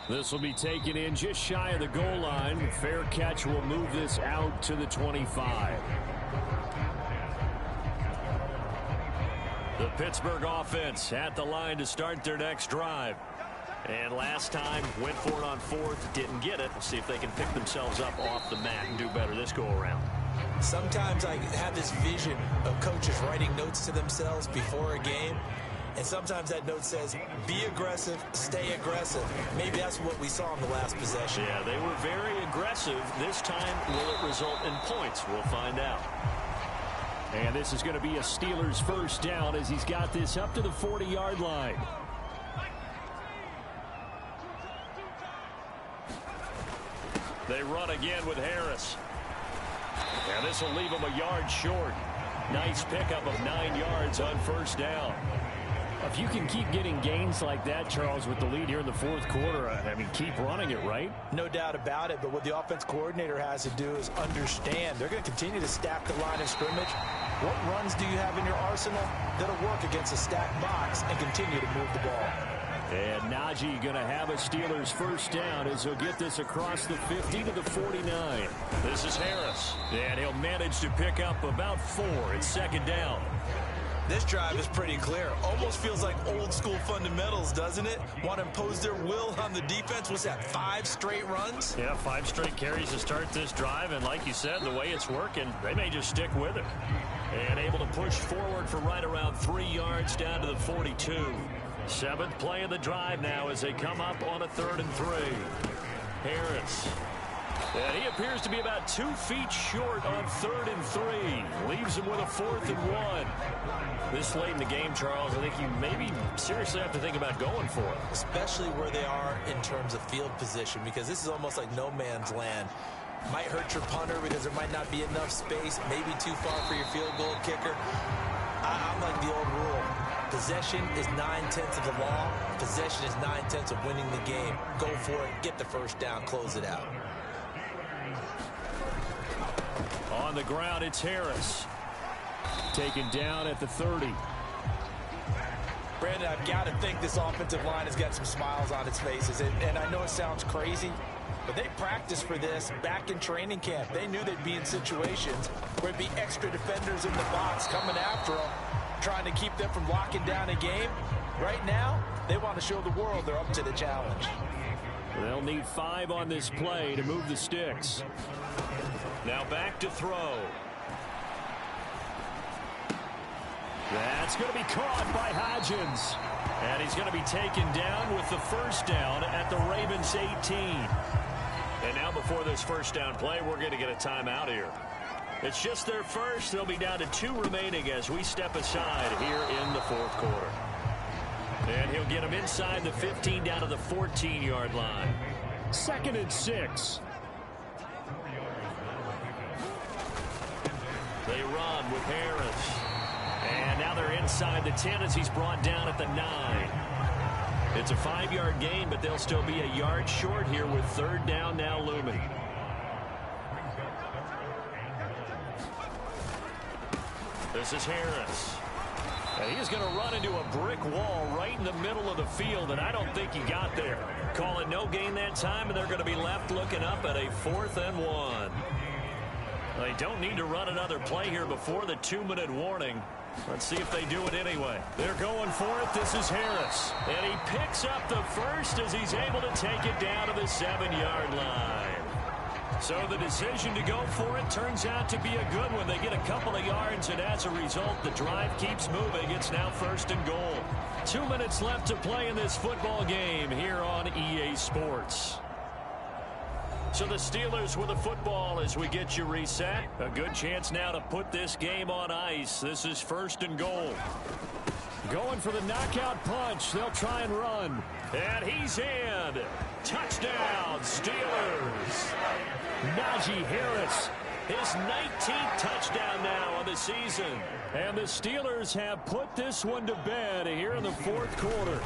Speaker 5: This will be taken in just shy of the goal line. Fair catch will move this out to the 25. The Pittsburgh offense at the line to start their next drive. And last time went for it on 4th, didn't get it. We'll see if they can pick themselves up off the mat and do better this go around.
Speaker 3: Sometimes I have this vision of coaches writing notes to themselves before a game. And sometimes that note says, be aggressive, stay aggressive. Maybe that's what we saw in the last possession.
Speaker 5: Yeah, they were very aggressive. This time, will it result in points? We'll find out. And this is going to be a Steelers 1st down as he's got this up to the 40-yard line. They run again with Harris. And this will leave him a yard short. Nice pickup of 9 yards on 1st down. If you can keep getting gains like that, Charles, with the lead here in the 4th quarter, I mean, keep running it, right?
Speaker 4: No doubt about it, but what the offense coordinator has to do is understand they're going to continue to stack the line of scrimmage. What runs do you have in your arsenal that'll work against a stacked box and continue to move the ball?
Speaker 5: And Najee going to have a Steelers 1st down as he'll get this across the 50 to the 49. This is Harris, and he'll manage to pick up about 4 at 2nd down.
Speaker 3: This drive is pretty clear. Almost feels like old school fundamentals, doesn't it? Want to impose their will on the defense. What's that, 5 straight runs?
Speaker 5: Yeah, 5 straight carries to start this drive, and like you said, the way it's working, they may just stick with it. And able to push forward for right around 3 yards down to the 42. 7th play of the drive now as they come up on a 3rd and 3. Harris. And he appears to be about 2 feet short on 3rd and 3. Leaves him with a 4th and 1. This late in the game, Charles, I think you maybe seriously have to think about going for it.
Speaker 3: Especially where they are in terms of field position, because this is almost like no man's land. Might hurt your punter because there might not be enough space, maybe too far for your field goal kicker. I'm like the old rule. Possession is 9/10 of the law. Possession is 9/10 of winning the game. Go for it, get the 1st down, close it out.
Speaker 5: On the ground, it's Harris. Taken down at the 30.
Speaker 4: Brandon, I've got to think this offensive line has got some smiles on its faces. And I know it sounds crazy, but they practiced for this back in training camp. They knew they'd be in situations where there'd be extra defenders in the box coming after them, trying to keep them from locking down a game. Right now, they want to show the world they're up to the challenge.
Speaker 5: They'll need 5 on this play to move the sticks. Now back to throw. That's going to be caught by Hodgins. And he's going to be taken down with the 1st down at the Ravens 18. And now before this 1st down play, we're going to get a timeout here. It's just their first. They'll be down to 2 remaining as we step aside here in the 4th quarter. And he'll get him inside the 15 down to the 14-yard line. 2nd and 6. They run with Harris. And now they're inside the 10 as he's brought down at the 9. It's a 5-yard gain, but they'll still be a yard short here with 3rd down now looming. This is Harris. And he's going to run into a brick wall right in the middle of the field, and I don't think he got there. Call it no gain that time, and they're going to be left looking up at a 4th and 1. They don't need to run another play here before the 2-minute warning. Let's see if they do it anyway. They're going for it. This is Harris. And he picks up the first as he's able to take it down to the 7-yard line. So the decision to go for it turns out to be a good one. They get a couple of yards, and as a result, the drive keeps moving. It's now 1st and goal. 2 minutes left to play in this football game here on EA Sports. So the Steelers with the football as we get you reset. A good chance now to put this game on ice. This is 1st and goal. Going for the knockout punch. They'll try and run. And he's in. Touchdown, Steelers. Najee Harris, his 19th touchdown now of the season. And the Steelers have put this one to bed here in the 4th quarter.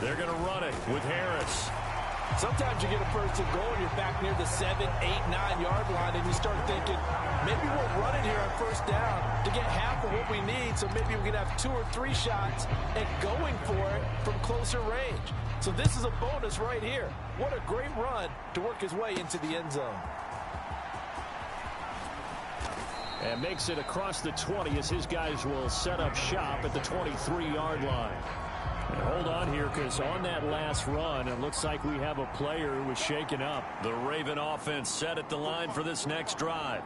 Speaker 5: They're going to run it with Harris.
Speaker 4: Sometimes you get a 1st and goal and you're back near the 7, 8, 9-yard line, and you start thinking, maybe we'll run it here on 1st down to get half of what we need, so maybe we can have 2 or 3 shots and going for it from closer range. So this is a bonus right here. What a great run to work his way into the end zone.
Speaker 5: And makes it across the 20 as his guys will set up shop at the 23-yard line. And hold on here, because on that last run, it looks like we have a player who was shaken up. The Raven offense set at the line for this next drive.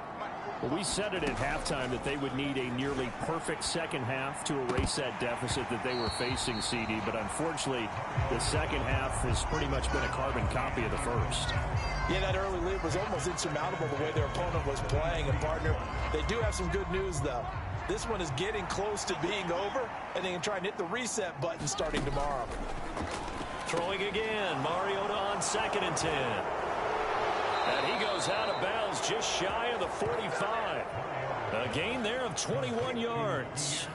Speaker 5: Well, we said it at halftime that they would need a nearly perfect second half to erase that deficit that they were facing, CD. But unfortunately, the second half has pretty much been a carbon copy of the first.
Speaker 4: Yeah, that early lead was almost insurmountable the way their opponent was playing. And, partner, they do have some good news, though. This one is getting close to being over, and they can try and hit the reset button starting tomorrow.
Speaker 5: Throwing again. Mariota on 2nd and 10. And he goes out of bounds just shy of the 45. A gain there of 21 yards.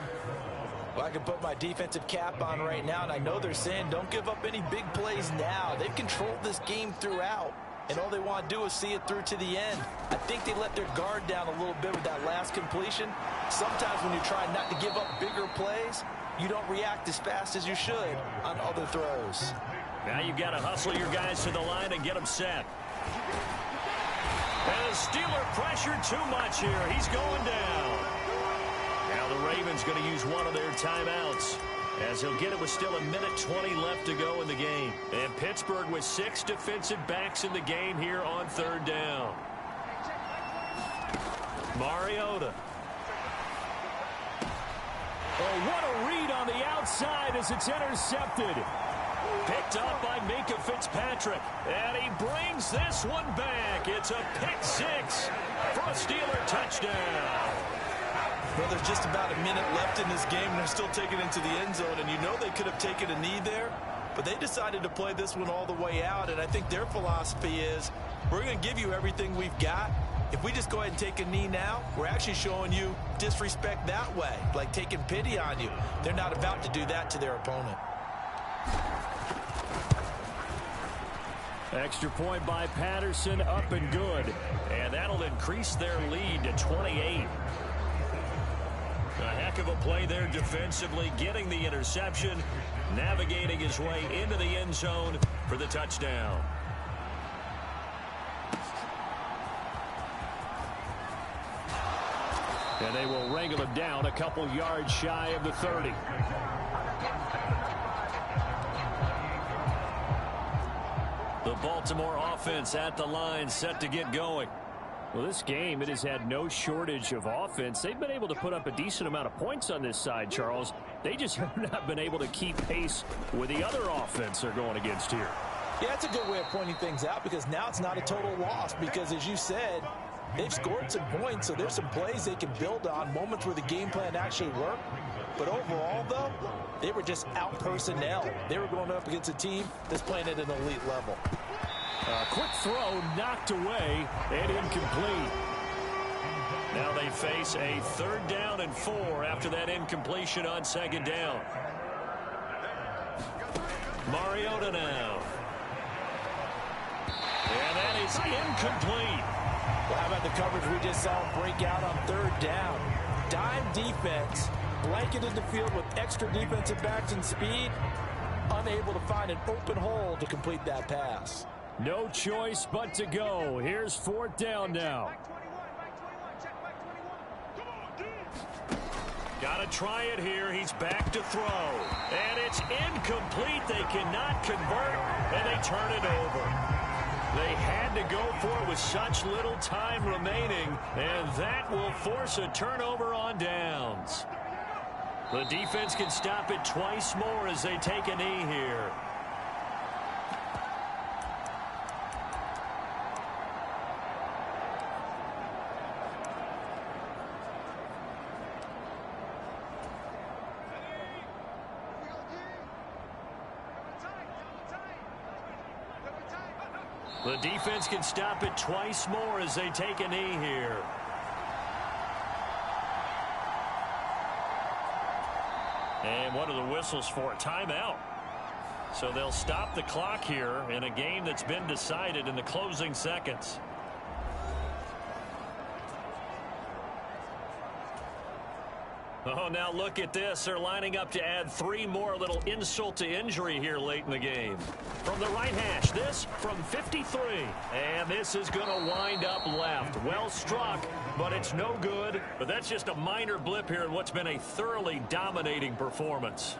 Speaker 4: Well, I can put my defensive cap on right now, and I know they're saying don't give up any big plays now. They've controlled this game throughout, and all they want to do is see it through to the end. I think they let their guard down a little bit with that last completion. Sometimes when you're trying not to give up bigger plays, you don't react as fast as you should on other throws.
Speaker 5: Now you've got to hustle your guys to the line and get them set. And the Steeler pressure too much here. He's going down. Now the Ravens going to use one of their timeouts, as he'll get it with still 1:20 left to go in the game. And Pittsburgh with 6 defensive backs in the game here on 3rd down. Mariota. Oh, what a read on the outside as it's intercepted. Picked up by Minkah Fitzpatrick. And he brings this one back. It's a pick-6 for a Steeler touchdown.
Speaker 4: Well, there's just about a minute left in this game, and they're still taking it into the end zone. And you know they could have taken a knee there, but they decided to play this one all the way out. And I think their philosophy is, we're going to give you everything we've got. If we just go ahead and take a knee now, we're actually showing you disrespect that way, like taking pity on you. They're not about to do that to their opponent.
Speaker 5: Extra point by Patterson, up and good. And that'll increase their lead to 28. A heck of a play there defensively, getting the interception, navigating his way into the end zone for the touchdown. And they will wrangle him down a couple yards shy of the 30. The Baltimore offense at the line, set to get going. Well, this game, it has had no shortage of offense. They've been able to put up a decent amount of points on this side, Charles. They just have not been able to keep pace with the other offense they're going against here.
Speaker 4: Yeah, that's a good way of pointing things out, because now it's not a total loss, because as you said, they've scored some points, so there's some plays they can build on, moments where the game plan actually worked.
Speaker 3: But overall, though, they were just out-personnel. They were going up against a team that's playing at an elite level.
Speaker 5: A quick throw knocked away and incomplete. Now they face a 3rd down and 4 after that incompletion on 2nd down. Mariota now. And that is incomplete.
Speaker 3: Well, how about the coverage we just saw break out on 3rd down? Dime defense, blanketed the field with extra defensive backs and speed, unable to find an open hole to complete that pass.
Speaker 5: No choice but to go. Here's 4th down now. Got to try it here. He's back to throw. And it's incomplete. They cannot convert, and they turn it over. They had to go for it with such little time remaining, and that will force a turnover on downs. The defense can stop it twice more as they take a knee here. The defense can stop it twice more as they take a knee here. And what are the whistles for? Timeout. So they'll stop the clock here in a game that's been decided in the closing seconds. Oh, now look at this. They're lining up to add 3 more, little insult to injury here late in the game. From the right hash, this from 53. And this is going to wind up left. Well struck, but it's no good. But that's just a minor blip here in what's been a thoroughly dominating performance.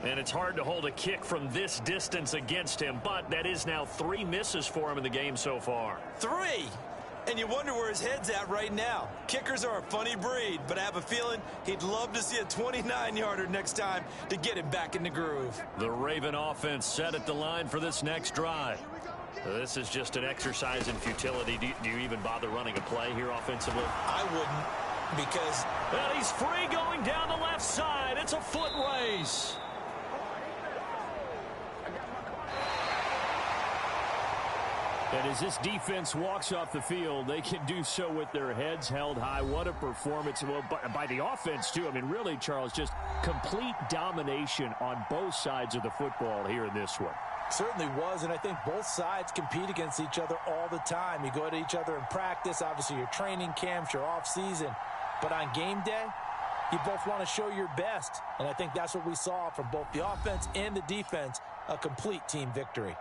Speaker 5: And it's hard to hold a kick from this distance against him, but that is now 3 misses for him in the game so far.
Speaker 3: 3? And you wonder where his head's at right now. Kickers are a funny breed, but I have a feeling he'd love to see a 29-yarder next time to get him back in the groove.
Speaker 5: The Raven offense set at the line for this next drive. This is just an exercise in futility. Do you even bother running a play here offensively?
Speaker 3: I wouldn't, because...
Speaker 5: And he's free going down the left side. It's a foot race. And as this defense walks off the field, they can do so with their heads held high. What a performance. Well, by the offense, too. I mean, really, Charles, just complete domination on both sides of the football here in this one.
Speaker 3: Certainly was, and I think both sides compete against each other all the time. You go at each other in practice, obviously your training camps, your off-season. But on game day, you both want to show your best. And I think that's what we saw from both the offense and the defense, a complete team victory.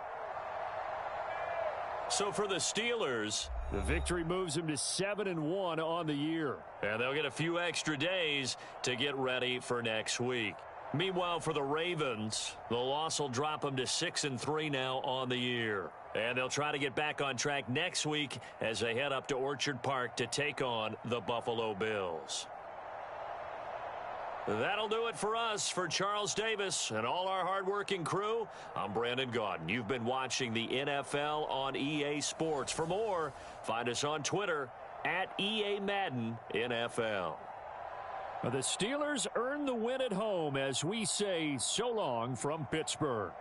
Speaker 5: So for the Steelers, the victory moves them to 7-1 on the year. And they'll get a few extra days to get ready for next week. Meanwhile, for the Ravens, the loss will drop them to 6-3 now on the year. And they'll try to get back on track next week as they head up to Orchard Park to take on the Buffalo Bills. That'll do it for us. For Charles Davis and all our hardworking crew, I'm Brandon Gaudin. You've been watching the NFL on EA Sports. For more, find us on Twitter at EA Madden NFL. The Steelers earn the win at home as we say so long from Pittsburgh.